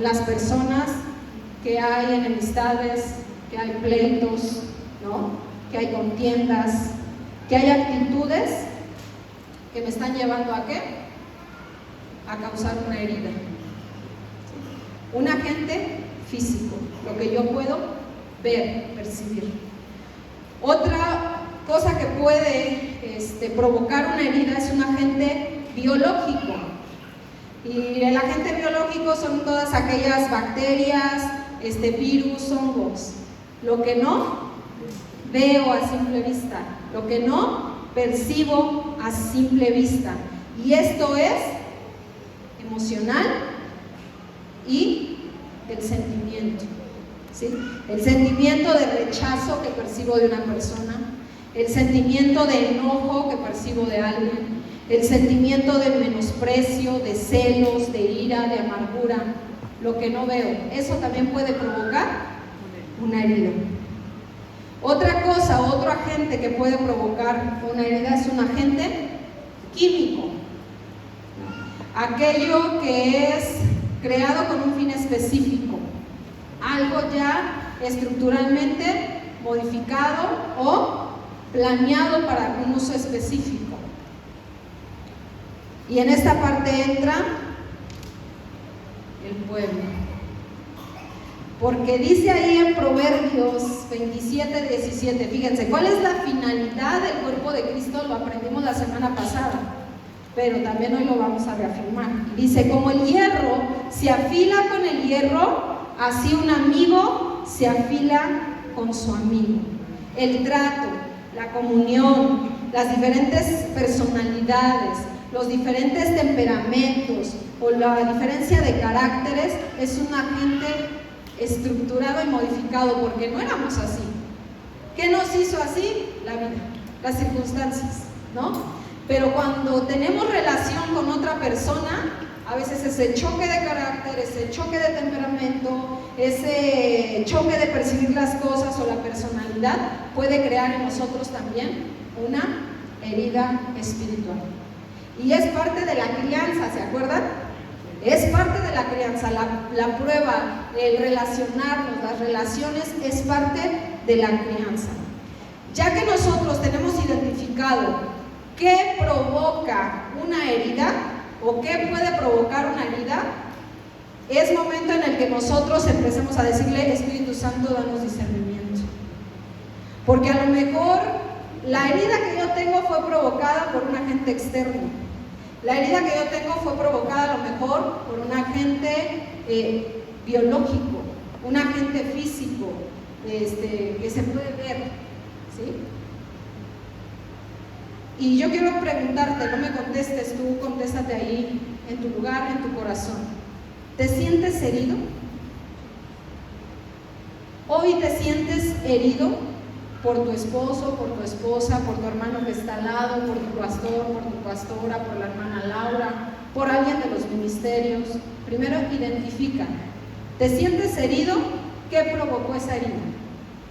[SPEAKER 1] las personas que hay enemistades, que hay pleitos, ¿no? Que hay contiendas, que hay actitudes que me están llevando ¿a qué? A causar una herida. Un agente físico, lo que yo puedo ver, percibir. Otra cosa que puede provocar una herida es un agente biológico. Y el agente biológico son todas aquellas bacterias, virus, hongos. Lo que no veo a simple vista, lo que no percibo a simple vista. Y esto es emocional y del sentimiento, ¿sí? El sentimiento de rechazo que percibo de una persona, el sentimiento de enojo que percibo de alguien, el sentimiento de menosprecio, de celos, de ira, de amargura, lo que no veo. Eso también puede provocar una herida. Otra cosa, otro agente que puede provocar una herida es un agente químico. Aquello que es creado con un fin específico, algo ya estructuralmente modificado o planeado para un uso específico. Y en esta parte entra el pueblo. Porque dice ahí en Proverbios 27:17, fíjense, ¿cuál es la finalidad del cuerpo de Cristo? Lo aprendimos la semana pasada, pero también hoy lo vamos a reafirmar. Dice, como el hierro se afila con el hierro, así un amigo se afila con su amigo. El trato, la comunión, las diferentes personalidades, los diferentes temperamentos o la diferencia de caracteres es un agente estructurado y modificado, porque no éramos así. ¿Qué nos hizo así? La vida, las circunstancias, ¿no? Pero cuando tenemos relación con otra persona, a veces ese choque de carácter, ese choque de temperamento, ese choque de percibir las cosas o la personalidad puede crear en nosotros también una herida espiritual. Y es parte de la crianza, ¿se acuerdan? Es parte de la crianza, la prueba, el relacionarnos, las relaciones es parte de la crianza. Ya que nosotros tenemos identificado qué provoca una herida o qué puede provocar una herida, es momento en el que nosotros empecemos a decirle, Espíritu Santo, danos discernimiento. Porque a lo mejor la herida que yo tengo fue provocada por un agente externo. La herida que yo tengo fue provocada a lo mejor por un agente biológico, un agente físico, que se puede ver, ¿sí? Y yo quiero preguntarte, no me contestes tú, contéstate ahí, en tu lugar, en tu corazón. ¿Te sientes herido? ¿Hoy te sientes herido por tu esposo, por tu esposa, por tu hermano que está al lado, por tu pastor, por tu pastora, por la hermana Laura, por alguien de los ministerios? Primero identifica ¿Te sientes herido? ¿Qué provocó esa herida?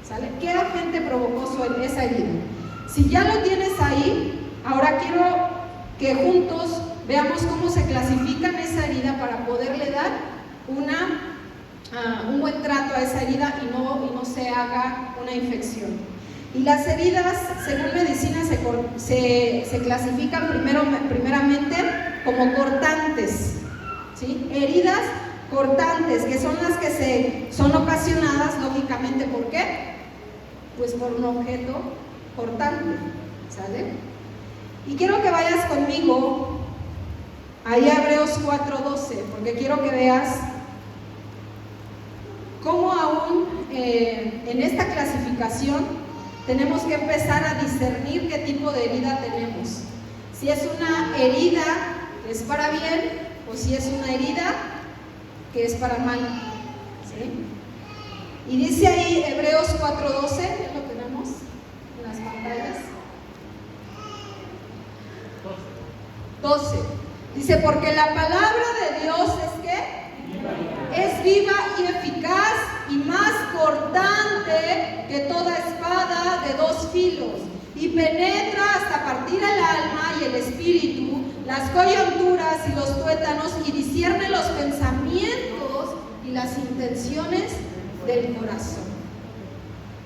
[SPEAKER 1] ¿Sale? ¿Qué agente provocó esa herida? Si ya lo tienes ahí, ahora quiero que juntos veamos cómo se clasifican esa herida para poderle dar un buen trato a esa herida y no se haga una infección. Y las heridas, según medicina, se clasifican primeramente como cortantes, ¿sí? Heridas cortantes, que son las que son ocasionadas, lógicamente, ¿por qué? Pues por un objeto cortante, ¿sale? Y quiero que vayas conmigo ahí a Hebreos 4:12, porque quiero que veas cómo aún en esta clasificación tenemos que empezar a discernir qué tipo de herida tenemos. Si es una herida que es para bien o si es una herida que es para mal, ¿sí? Y dice ahí Hebreos 4:12, ya lo tenemos en las pantallas. 12. Dice, porque la palabra de Dios es ¿qué? Es viva y eficaz y más cortante que toda espada de dos filos, y penetra hasta partir el alma y el espíritu, las coyunturas y los tuétanos, y discierne los pensamientos y las intenciones del corazón.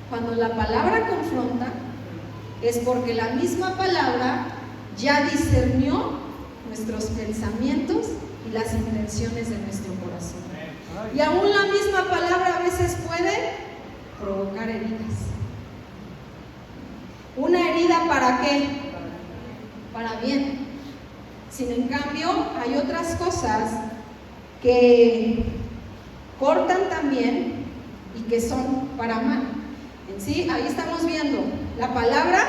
[SPEAKER 1] Cuando la palabra confronta, es porque la misma palabra ya discernió nuestros pensamientos y las intenciones de nuestro corazón. Y aún la misma palabra a veces puede provocar heridas. ¿Una herida para qué? Para bien. Sin en cambio, hay otras cosas que cortan también y que son para mal. En sí, ahí estamos viendo, la palabra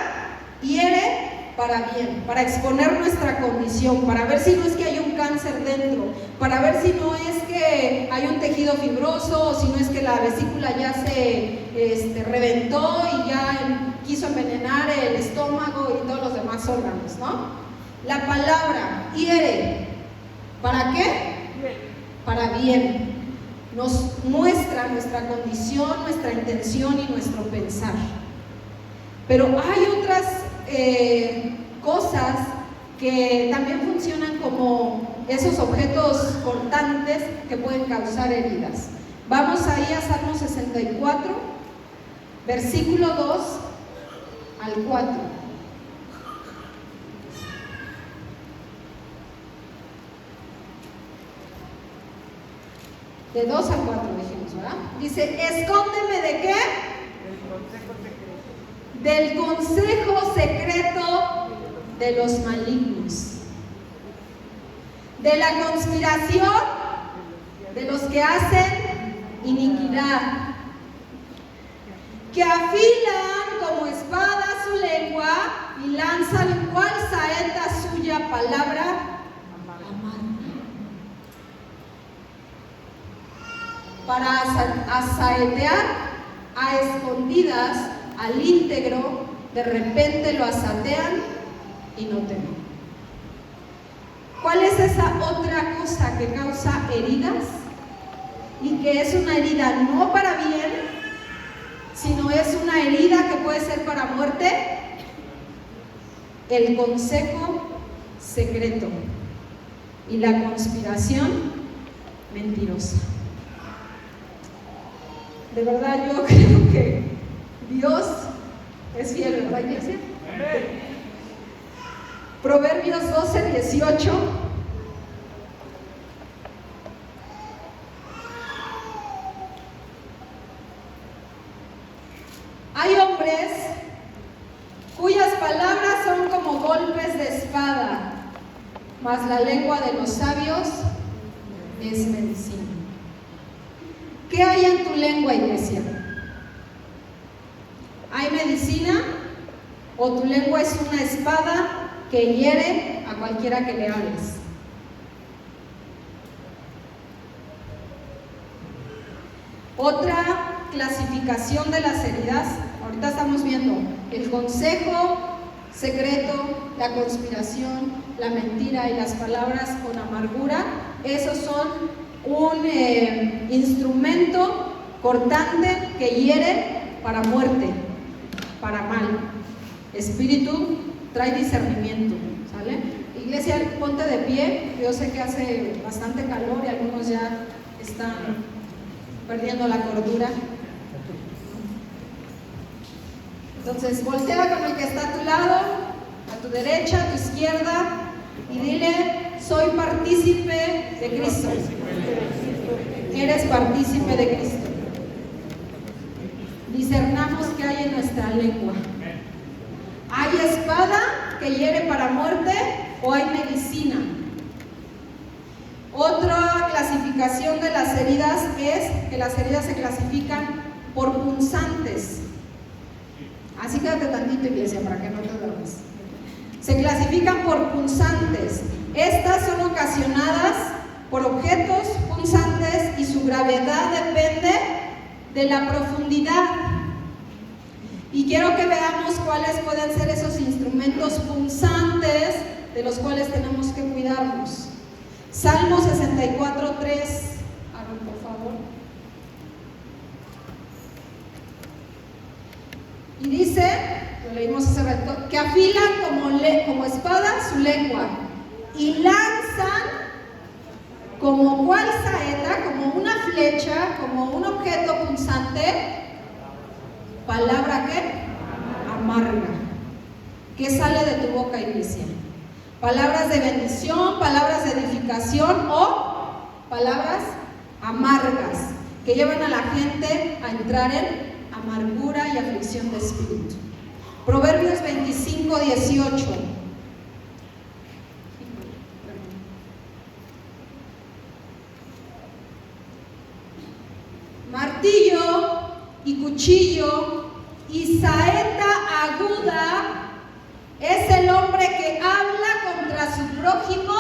[SPEAKER 1] hiere para bien, para exponer nuestra condición, para ver si no es que hay un cáncer dentro, para ver si no es que hay un tejido fibroso, o si no es que la vesícula ya se reventó y ya quiso envenenar el estómago y todos los demás órganos, ¿no? La palabra hiere, ¿para qué? Para bien. Nos muestra nuestra condición, nuestra intención y nuestro pensar. Pero hay otras cosas que también funcionan como esos objetos cortantes que pueden causar heridas. Vamos ahí a Salmo 64, versículo 2 al 4. De 2 al 4 dijimos, ¿verdad? Dice, escóndeme ¿de qué? Del consejo secreto de los malignos, de la conspiración de los que hacen iniquidad, que afilan como espada su lengua y lanzan cual saeta suya palabra amarga, para asaetear a escondidas al íntegro, de repente lo asatean y no temen. ¿Cuál es esa otra cosa que causa heridas? Y que es una herida no para bien, sino es una herida que puede ser para muerte. El consejo secreto y la conspiración mentirosa. De verdad yo creo que Dios es fiel, ¿verdad, iglesia? Proverbios 12:18. Hay hombres cuyas palabras son como golpes de espada, mas la lengua de los sabios es medicina. ¿Qué hay en tu lengua, iglesia? ¿Hay medicina? ¿O tu lengua es una espada que hiere a cualquiera que le hables? Otra clasificación de las heridas, ahorita estamos viendo el consejo secreto, la conspiración, la mentira y las palabras con amargura. Esos son un instrumento cortante que hiere para muerte, para mal. Espíritu trae discernimiento, ¿sale? Iglesia, ponte de pie. Yo sé que hace bastante calor y algunos ya están perdiendo la cordura. Entonces, voltea con el que está a tu lado, a tu derecha, a tu izquierda, y dile: soy partícipe de Cristo. Eres partícipe de Cristo. Discernamos qué hay en nuestra lengua. ¿Hay espada que hiere para muerte o hay medicina? Otra clasificación de las heridas es que las heridas se clasifican por punzantes. Así quédate tantito, iglesia, para que no te duermas. Se clasifican por punzantes. Estas son ocasionadas por objetos punzantes y su gravedad depende de la profundidad. Y quiero que veamos cuáles pueden ser esos instrumentos punzantes de los cuales tenemos que cuidarnos. Salmo 64:3. Aaron, por favor. Y dice, lo leímos hace rato, que afilan como espada su lengua y lanzan como cual saeta, como una flecha, como un objeto punzante. ¿Palabra qué? Amarga. ¿Qué sale de tu boca, iglesia? Palabras de bendición, palabras de edificación o palabras amargas que llevan a la gente a entrar en amargura y aflicción de espíritu. Proverbios 25:18. Martillo y cuchillo y saeta aguda es el hombre que habla contra su prójimo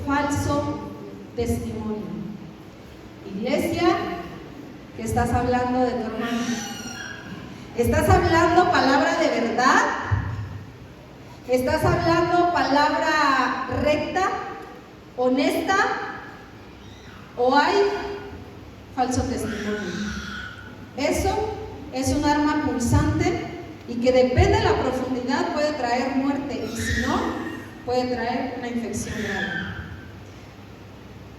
[SPEAKER 1] falso testimonio. Iglesia, ¿qué estás hablando de tu hermano? ¿Estás hablando palabra de verdad? ¿Estás hablando palabra recta, honesta? ¿O hay falso testimonio? Eso es un arma punzante y que depende de la profundidad puede traer muerte, y si no, puede traer una infección grave.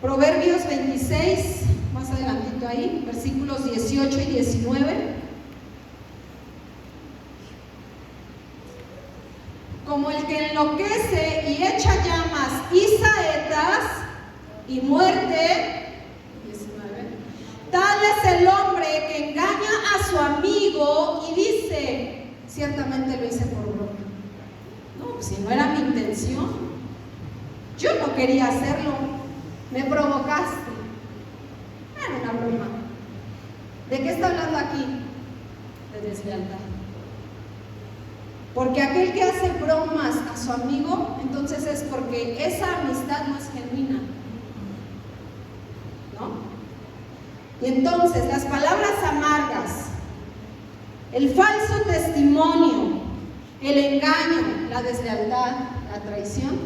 [SPEAKER 1] Proverbios 26, más adelantito ahí, versículos 18 y 19. Como el que enloquece y echa llamas y saetas y muerte, tal es el hombre que engaña a su amigo y dice: ciertamente lo hice por broma. No, pues si no era mi intención, yo no quería hacerlo, me provocaste. Era una broma. ¿De qué está hablando aquí? De deslealtad. Porque aquel que hace bromas a su amigo, entonces es porque esa amistad no es genuina, ¿no? Y entonces las palabras amargas, el falso testimonio, el engaño, la deslealtad, la traición,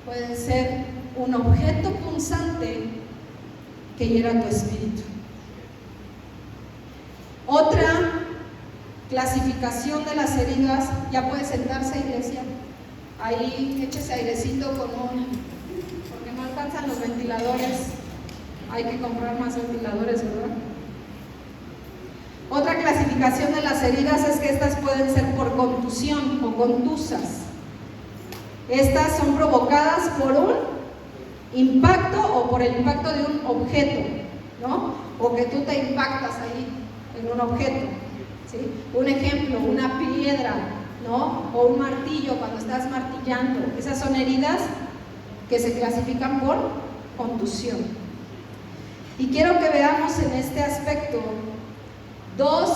[SPEAKER 1] pueden ser un objeto punzante que hiera tu espíritu. Otra clasificación de las heridas, ya puede sentarse, iglesia. Ahí échese airecito porque no alcanzan los ventiladores. Hay que comprar más ventiladores, ¿verdad? Otra clasificación de las heridas es que estas pueden ser por contusión o contusas. Estas son provocadas por un impacto o por el impacto de un objeto, ¿no? O que tú te impactas ahí en un objeto, ¿sí? Un ejemplo, una piedra, ¿no? O un martillo cuando estás martillando. Esas son heridas que se clasifican por contusión. Y quiero que veamos en este aspecto dos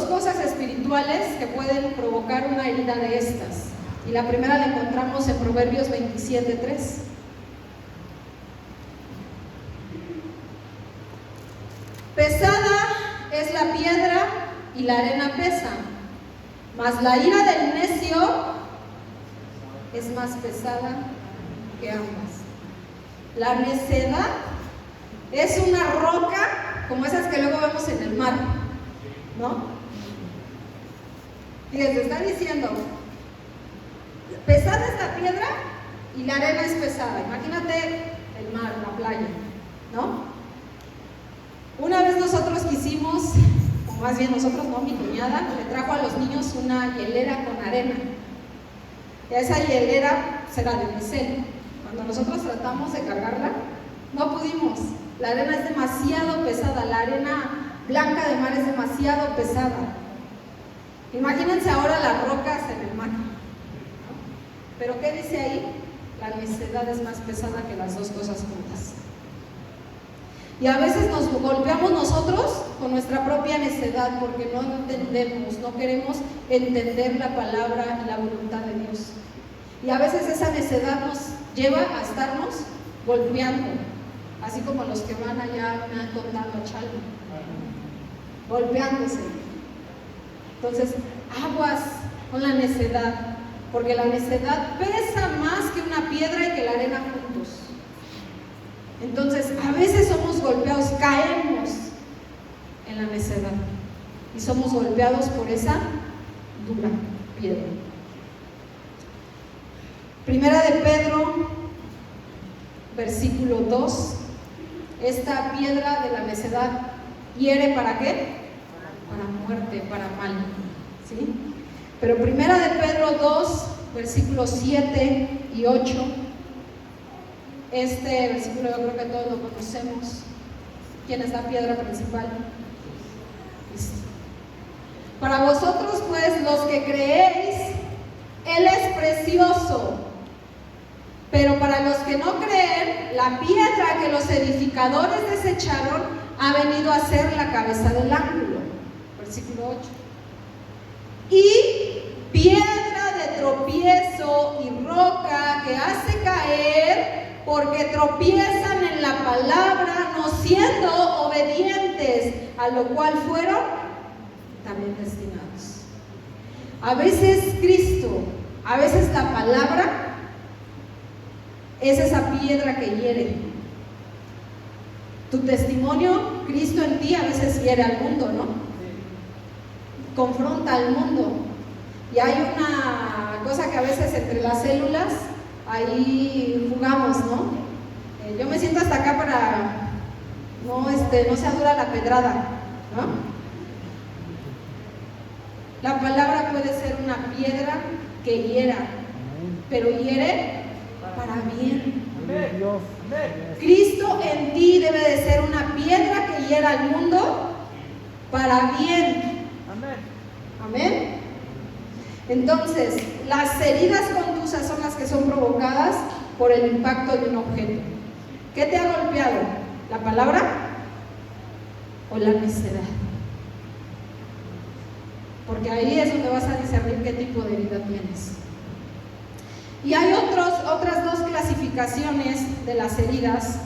[SPEAKER 1] cosas espirituales que pueden provocar una herida de estas. Y la primera la encontramos en Proverbios 27:3. Pesada es la piedra y la arena pesa, mas la ira del necio es más pesada que ambas. La necedad es una roca como esas que luego vemos en el mar, ¿no? Fíjense, está diciendo, pesada es la piedra y la arena es pesada. Imagínate el mar, la playa, ¿no? Una vez nosotros quisimos, o más bien nosotros no, mi cuñada le trajo a los niños una hielera con arena. Y esa hielera será de unicel. Cuando nosotros tratamos de cargarla, no pudimos. La arena es demasiado pesada, la arena blanca de mar es demasiado pesada. Imagínense ahora las rocas en el mar, ¿no? Pero ¿qué dice ahí? La necedad es más pesada que las dos cosas juntas. Y a veces nos golpeamos nosotros con nuestra propia necedad porque no entendemos, no queremos entender la palabra y la voluntad de Dios. Y a veces esa necedad nos lleva a estarnos golpeando, así como los que van allá me han contado a Chalma, golpeándose. Entonces, aguas con la necedad, porque la necedad pesa más que una piedra y que la arena juntos. Entonces, a veces somos golpeados, caemos en la necedad y somos golpeados por esa dura piedra. Primera de Pedro, versículo 2, esta piedra de la necedad hiere ¿para qué? Para muerte, para mal, ¿sí? Pero Primera de Pedro 2, versículos 7 y 8, este versículo yo creo que todos lo conocemos. ¿Quién es la piedra principal? Cristo. Para vosotros pues los que creéis, Él es precioso, pero para los que no creen, la piedra que los edificadores desecharon ha venido a ser la cabeza del ángulo. Versículo 8. Y piedra de tropiezo y roca que hace caer porque tropiezan en la palabra, no siendo obedientes, a lo cual fueron también destinados. A veces Cristo, a veces la palabra es esa piedra que hiere. Tu testimonio, Cristo en ti, a veces hiere al mundo, ¿no? Confronta al mundo. Y hay una cosa que a veces entre las células ahí jugamos, ¿no? Yo me siento hasta acá para no sea dura la pedrada, ¿no? La palabra puede ser una piedra que hiera, pero hiere para bien. Cristo en ti debe de ser una piedra que hiera al mundo para bien. Amén. Entonces, las heridas contusas son las que son provocadas por el impacto de un objeto. ¿Qué te ha golpeado? ¿La palabra o la necedad? Porque ahí es donde vas a discernir qué tipo de herida tienes. Y hay otras dos clasificaciones de las heridas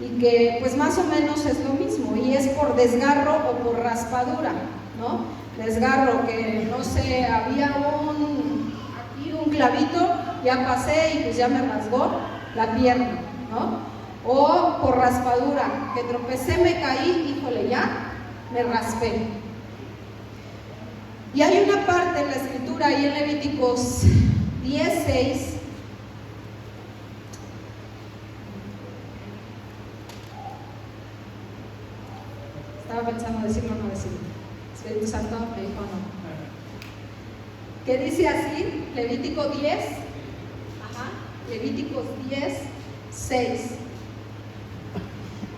[SPEAKER 1] y que pues más o menos es lo mismo, y es por desgarro o por raspadura, ¿no? Desgarro, que no sé, había aquí un clavito, ya pasé y pues ya me rasgó la pierna, ¿no? O por raspadura, que tropecé, me caí, híjole, ya me raspé. Y hay una parte en la escritura, ahí en Levíticos 10:6, estaba pensando decirlo o no decirlo. Espíritu Santo me dijo no. ¿Qué dice así? Levítico 10, Levíticos 10:6.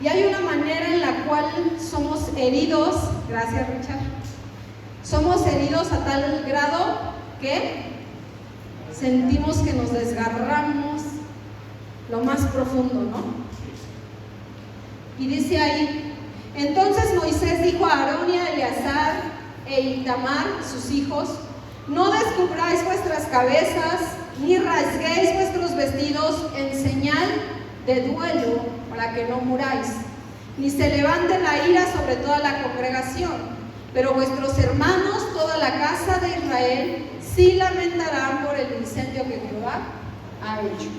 [SPEAKER 1] Y hay una manera en la cual somos heridos, gracias Richard, somos heridos a tal grado que sentimos que nos desgarramos lo más profundo, ¿no? Y dice ahí: entonces Moisés dijo a Aarón y a Eleazar e Itamar, sus hijos: no descubráis vuestras cabezas, ni rasguéis vuestros vestidos en señal de duelo, para que no muráis, ni se levante la ira sobre toda la congregación. Pero vuestros hermanos, toda la casa de Israel, sí lamentarán por el incendio que Jehová ha hecho.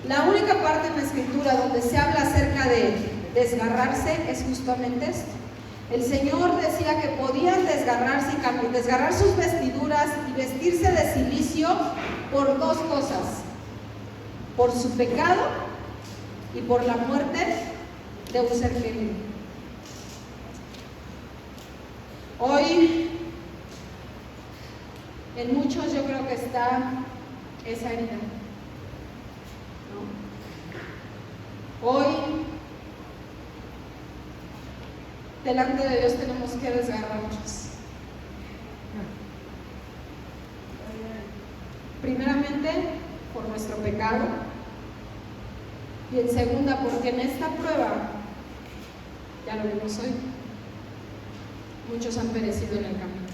[SPEAKER 1] La única parte en la Escritura donde se habla acerca de desgarrarse es justamente esto. El Señor decía que podían desgarrarse y desgarrar sus vestiduras y vestirse de cilicio por dos cosas: por su pecado y por la muerte de un ser querido. Hoy en muchos yo creo que está esa herida, ¿no? Hoy delante de Dios tenemos que desgarrarnos. Primeramente por nuestro pecado, y en segunda porque en esta prueba, ya lo vimos hoy, muchos han perecido en el camino.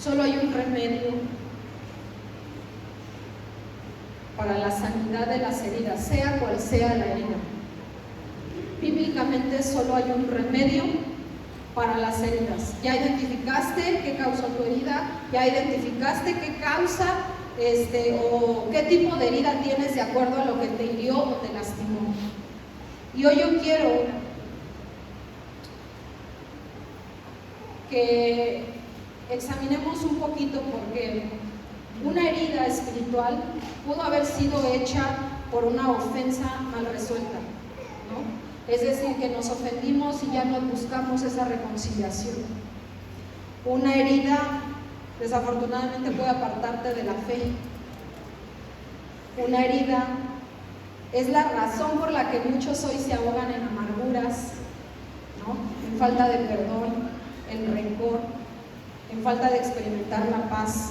[SPEAKER 1] Solo hay un remedio para la sanidad de las heridas, sea cual sea la herida. Bíblicamente solo hay un remedio para las heridas. Ya identificaste qué causó tu herida, ya identificaste qué causa o qué tipo de herida tienes de acuerdo a lo que te hirió o te lastimó. Y hoy yo quiero que examinemos un poquito, porque una herida espiritual pudo haber sido hecha por una ofensa mal resuelta, ¿no? Es decir, que nos ofendimos y ya no buscamos esa reconciliación. Una herida desafortunadamente puede apartarte de la fe. Una herida es la razón por la que muchos hoy se ahogan en amarguras, ¿no? En falta de perdón, en rencor, en falta de experimentar la paz.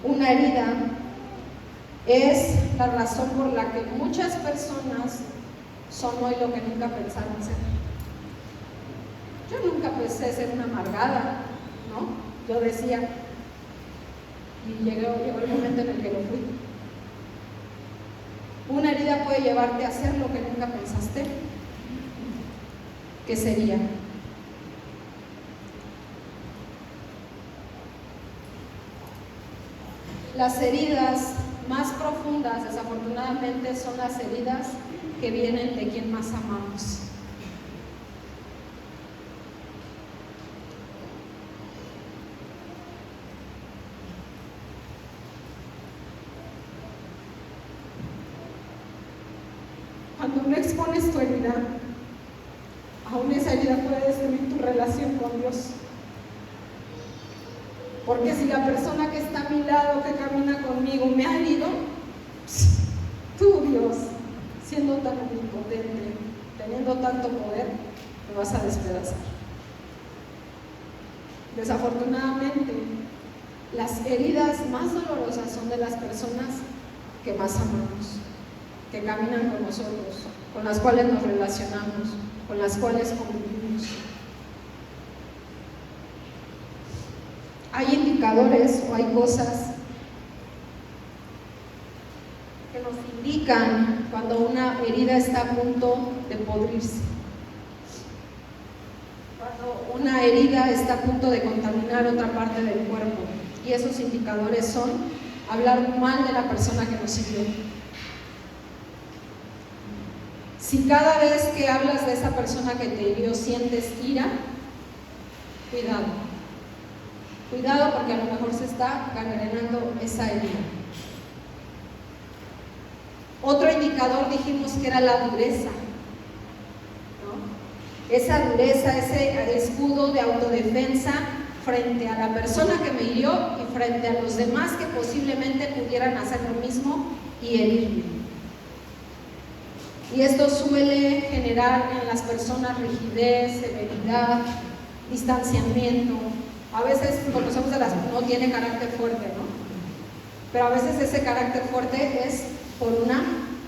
[SPEAKER 1] Una herida es la razón por la que muchas personas son hoy lo que nunca pensaron ser. Yo nunca pensé ser una amargada, ¿no? Yo decía, y llegó el momento en el que lo fui. Una herida puede llevarte a hacer lo que nunca pensaste que sería. Las heridas más profundas, desafortunadamente, son las heridas que vienen de quien más amamos. Cuando no expones tu herida, aún esa herida puede destruir tu relación con Dios. Porque si la persona que está a mi lado, que camina conmigo, me ha herido, tú, Dios, siendo tan omnipotente, teniendo tanto poder, me vas a despedazar. Desafortunadamente, las heridas más dolorosas son de las personas que más amamos, que caminan con nosotros, con las cuales nos relacionamos, con las cuales convivimos. Hay indicadores o hay cosas que nos indican cuando una herida está a punto de podrirse, cuando una herida está a punto de contaminar otra parte del cuerpo. Y esos indicadores son hablar mal de la persona que nos hirió. Si cada vez que hablas de esa persona que te hirió sientes ira, cuidado. Cuidado, porque a lo mejor se está gangrenando esa herida. Otro indicador dijimos que era la dureza, ¿no? Esa dureza, ese escudo de autodefensa frente a la persona que me hirió y frente a los demás que posiblemente pudieran hacer lo mismo y herirme. Y esto suele generar en las personas rigidez, severidad, distanciamiento. A veces conocemos a las que no tienen carácter fuerte, ¿no? Pero a veces ese carácter fuerte es por una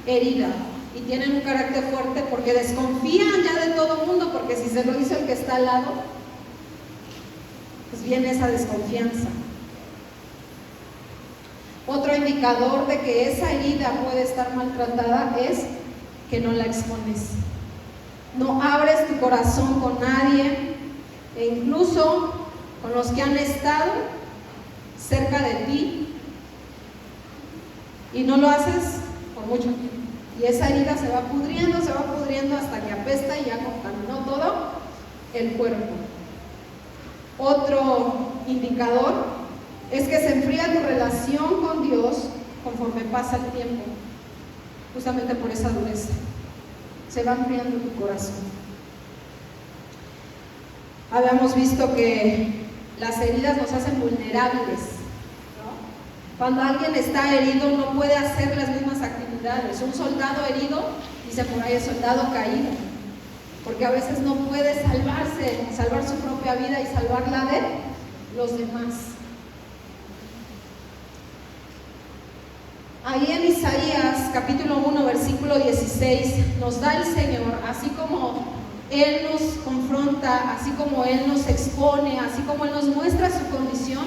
[SPEAKER 1] herida. Y tienen un carácter fuerte porque desconfían ya de todo el mundo, porque si se lo hizo el que está al lado, pues viene esa desconfianza. Otro indicador de que esa herida puede estar maltratada es que no la expones. No abres tu corazón con nadie, e incluso con los que han estado cerca de ti y no lo haces por mucho tiempo. Y esa herida se va pudriendo hasta que apesta y ya contaminó todo el cuerpo. Otro indicador es que se enfría tu relación con Dios conforme pasa el tiempo, justamente por esa dureza. Se va enfriando tu corazón. Habíamos visto que las heridas nos hacen vulnerables, ¿no? Cuando alguien está herido no puede hacer las mismas actividades. Un soldado herido, dice por ahí, el soldado caído, porque a veces no puede salvar su propia vida y salvar la de los demás. Ahí en Isaías capítulo 1 versículo 16 nos da el Señor, así como Él nos confronta, así como Él nos expone, así como Él nos muestra su condición,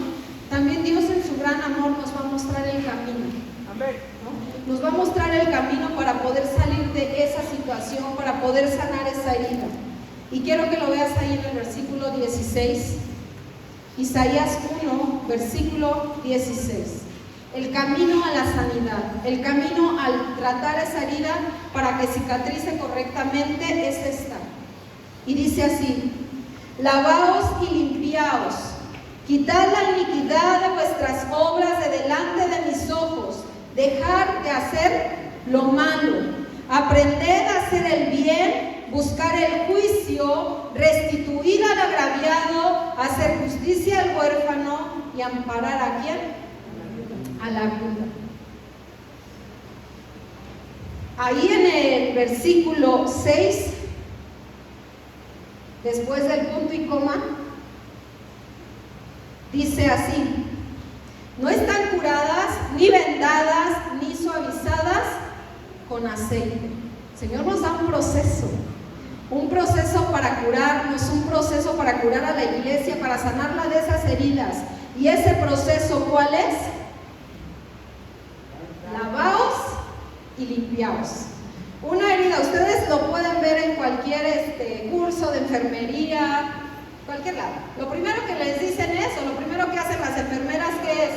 [SPEAKER 1] también Dios en su gran amor nos va a mostrar el camino.
[SPEAKER 2] Amén.
[SPEAKER 1] ¿No? Nos va a mostrar el camino para poder salir de esa situación, para poder sanar esa herida. Y quiero que lo veas ahí en el versículo 16, Isaías 1 versículo 16. El camino a la sanidad, el camino al tratar esa herida para que cicatrice correctamente es esta. Y dice así: lavaos y limpiaos, quitad la iniquidad de vuestras obras de delante de mis ojos, dejar de hacer lo malo, aprended a hacer el bien, buscar el juicio, restituir al agraviado, hacer justicia al huérfano y amparar ¿a quién? A la viuda. Ahí en el versículo 6, después del punto y coma, dice así: no están curadas, ni vendadas, ni suavizadas con aceite. El Señor nos da un proceso para curarnos, un proceso para curar a la iglesia, para sanarla de esas heridas. Y ese proceso, ¿cuál es? Lavaos y limpiaos. Una herida, ustedes lo pueden ver en cualquier curso de enfermería, cualquier lado. Lo primero que les dicen es, o lo primero que hacen las enfermeras, ¿qué es?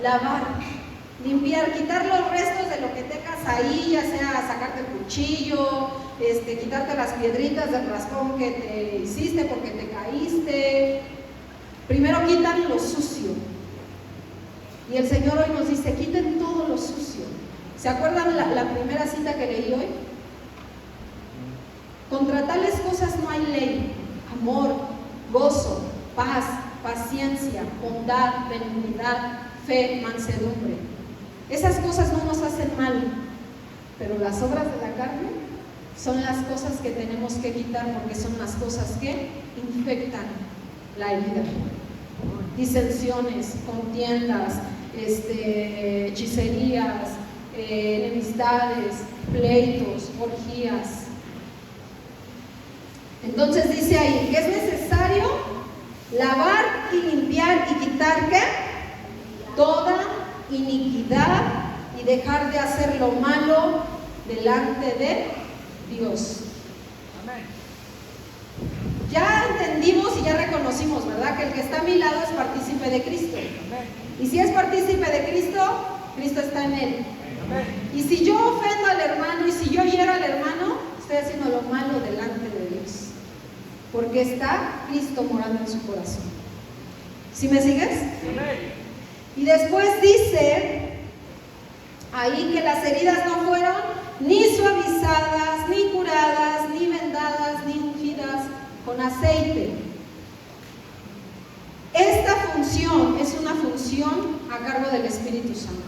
[SPEAKER 1] Lavar, limpiar, quitar los restos de lo que tengas ahí, ya sea sacarte el cuchillo, quitarte las piedritas del raspón que te hiciste porque te caíste. Primero quitan lo sucio. Y el Señor hoy nos dice: quiten todo lo sucio. ¿Se acuerdan la primera cita que leí hoy? Contra tales cosas no hay ley: amor, gozo, paz, paciencia, bondad, benignidad, fe, mansedumbre. Esas cosas no nos hacen mal, pero las obras de la carne son las cosas que tenemos que quitar, porque son las cosas que infectan la herida. Disensiones, contiendas, hechicerías, enemistades, pleitos, orgías. Entonces dice ahí que es necesario lavar y limpiar y quitar ¿qué? Toda iniquidad y dejar de hacer lo malo delante de Dios.
[SPEAKER 2] Amén.
[SPEAKER 1] Ya entendimos y ya reconocimos, ¿verdad? Que el que está a mi lado es partícipe de Cristo.
[SPEAKER 2] Amén.
[SPEAKER 1] Y si es partícipe de Cristo, Cristo está en él.
[SPEAKER 2] Amén.
[SPEAKER 1] Y si yo ofendo al hermano y si yo hiero al hermano, estoy haciendo lo malo delante de Dios, porque está Cristo morando en su corazón. ¿Sí me sigues?
[SPEAKER 2] Amén.
[SPEAKER 1] Y después dice ahí que las heridas no fueron ni suavizadas, ni curadas, ni vendadas, ni ungidas con aceite. Esta función es una función a cargo del Espíritu Santo.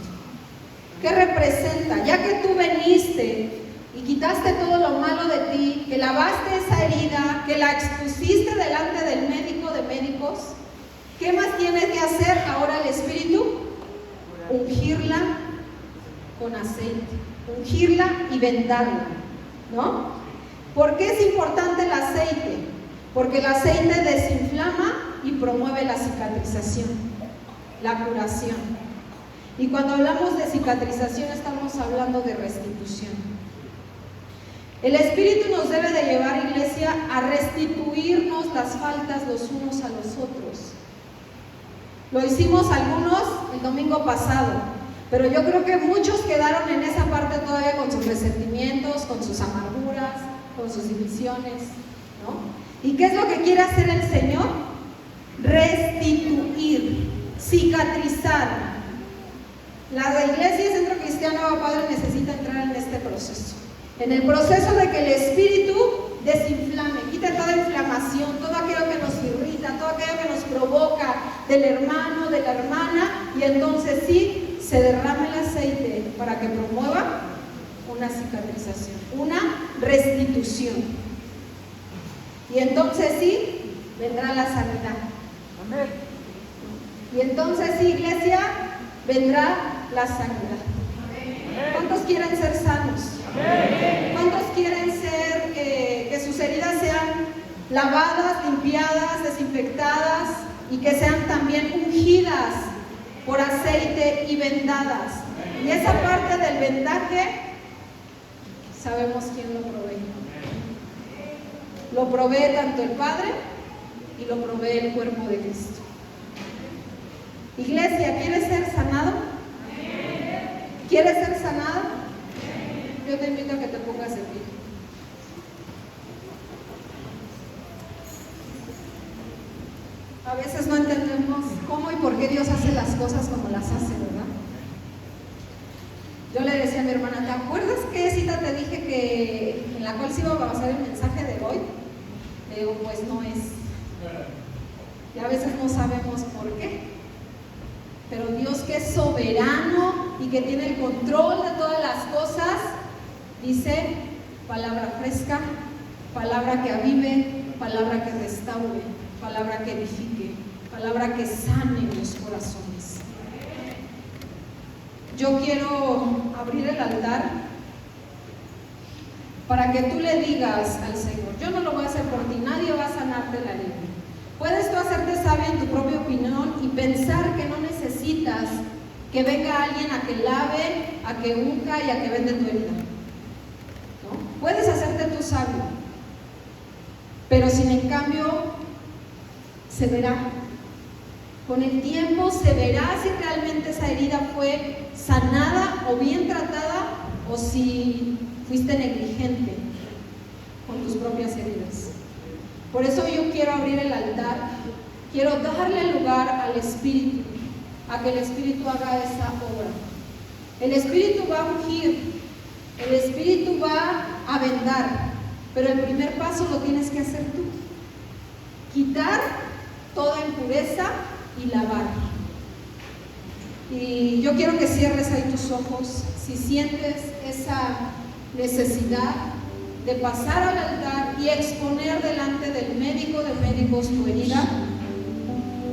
[SPEAKER 1] ¿Qué representa? Ya que tú veniste y quitaste todo lo malo de ti, que lavaste esa herida, que la expusiste delante del médico de médicos, ¿qué más tiene que hacer ahora el Espíritu? Ungirla con aceite, ungirla y vendarla, ¿no? ¿Por qué es importante el aceite? Porque el aceite desinflama y promueve la cicatrización, la curación. Y cuando hablamos de cicatrización estamos hablando de restitución. El Espíritu nos debe de llevar, iglesia, a restituirnos las faltas los unos a los otros. Lo hicimos algunos el domingo pasado, pero yo creo que muchos quedaron en esa parte todavía con sus resentimientos, con sus amarguras, con sus divisiones, ¿no? ¿Y qué es lo que quiere hacer el Señor? Restituir, cicatrizar. La iglesia y Centro Cristiano Agua Padre necesita entrar en este proceso. En el proceso de que el Espíritu desinflame, quite toda inflamación, todo aquello que nos irrita, todo aquello que nos provoca del hermano, de la hermana, y entonces sí, se derrame el aceite para que promueva una cicatrización, una restitución. Y entonces sí, vendrá la sanidad.
[SPEAKER 2] Amén.
[SPEAKER 1] Y entonces sí, iglesia, vendrá la sanidad. ¿Cuántos quieren ser sanos? ¿Cuántos quieren ser, que sus heridas sean lavadas, limpiadas, desinfectadas y que sean también ungidas por aceite y vendadas? Y esa parte del vendaje, sabemos quién lo provee. Lo provee tanto el Padre y lo provee el cuerpo de Cristo. Iglesia, ¿quieres ser sanado? ¿Quieres ser sanado? Yo te invito a que te pongas en pie. A veces no entendemos cómo y por qué Dios hace las cosas como las hace, ¿verdad? Yo le decía a mi hermana, ¿te acuerdas qué cita te dije que en la cual se iba a basar el mensaje de hoy? Le digo, pues no es. Y a veces no sabemos por qué. Pero Dios, que es soberano y que tiene el control de todas las cosas, dice palabra fresca, palabra que avive, palabra que restaure, palabra que edifique, palabra que sane los corazones. Yo quiero abrir el altar para que tú le digas al Señor, yo no lo voy a hacer por ti, nadie va a sanarte la herida. Puedes tú hacerte sabia en tu propia opinión y pensar que no necesitas que venga alguien a que lave, a que unja y a que vende tu herida, ¿no? Puedes hacerte tú sabio, pero sin en cambio se verá. Con el tiempo se verá si realmente esa herida fue sanada o bien tratada, o si fuiste negligente con tus propias heridas. Por eso yo quiero abrir el altar, quiero darle lugar al Espíritu, a que el Espíritu haga esa obra. El Espíritu va a ungir, el Espíritu va a vendar, pero el primer paso lo tienes que hacer tú. Quitar toda impureza y lavar. Y yo quiero que cierres ahí tus ojos, si sientes esa necesidad de pasar al altar y exponer delante del médico de médicos tu herida,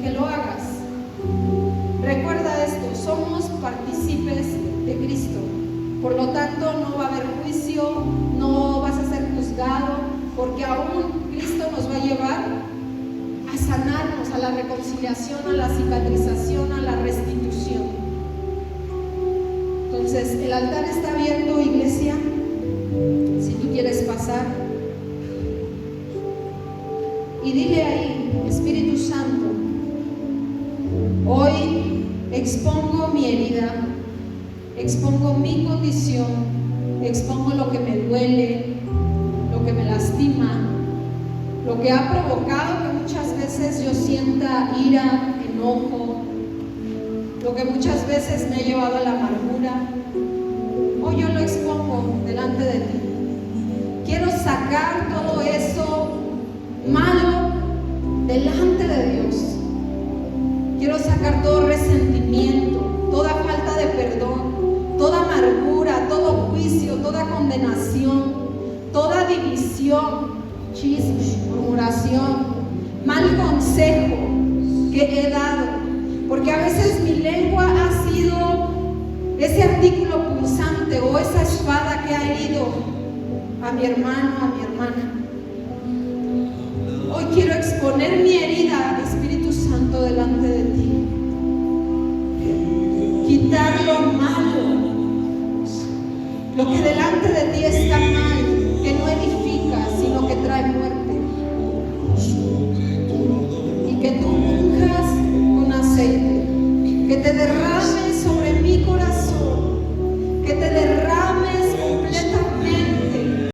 [SPEAKER 1] que lo hagas. Recuerda esto, somos partícipes de Cristo, por lo tanto no va a haber juicio, no vas a ser juzgado, porque aún Cristo nos va a llevar a sanarnos, a la reconciliación, a la cicatrización, a la restitución. Entonces, el altar está abierto, iglesia. Si tú quieres pasar, y dile ahí, Espíritu Santo, hoy expongo mi herida, expongo mi condición, expongo lo que me duele, lo que me lastima, lo que ha provocado que muchas veces yo sienta ira, enojo, lo que muchas veces me ha llevado a la amargura. Hoy yo lo expongo delante de ti. Quiero sacar todo eso malo delante de Dios. Quiero sacar todo resentimiento, toda falta de perdón, toda amargura, todo juicio, toda condenación, toda división, chisme, murmuración, mal consejo que he dado. Porque a veces mi lengua ha sido ese artículo punzante o esa espada que ha herido a mi hermano, a mi hermana. Hoy quiero exponer mi herida, Espíritu Santo, delante de ti. Quitar lo malo, lo que delante de ti está mal, que que te derrame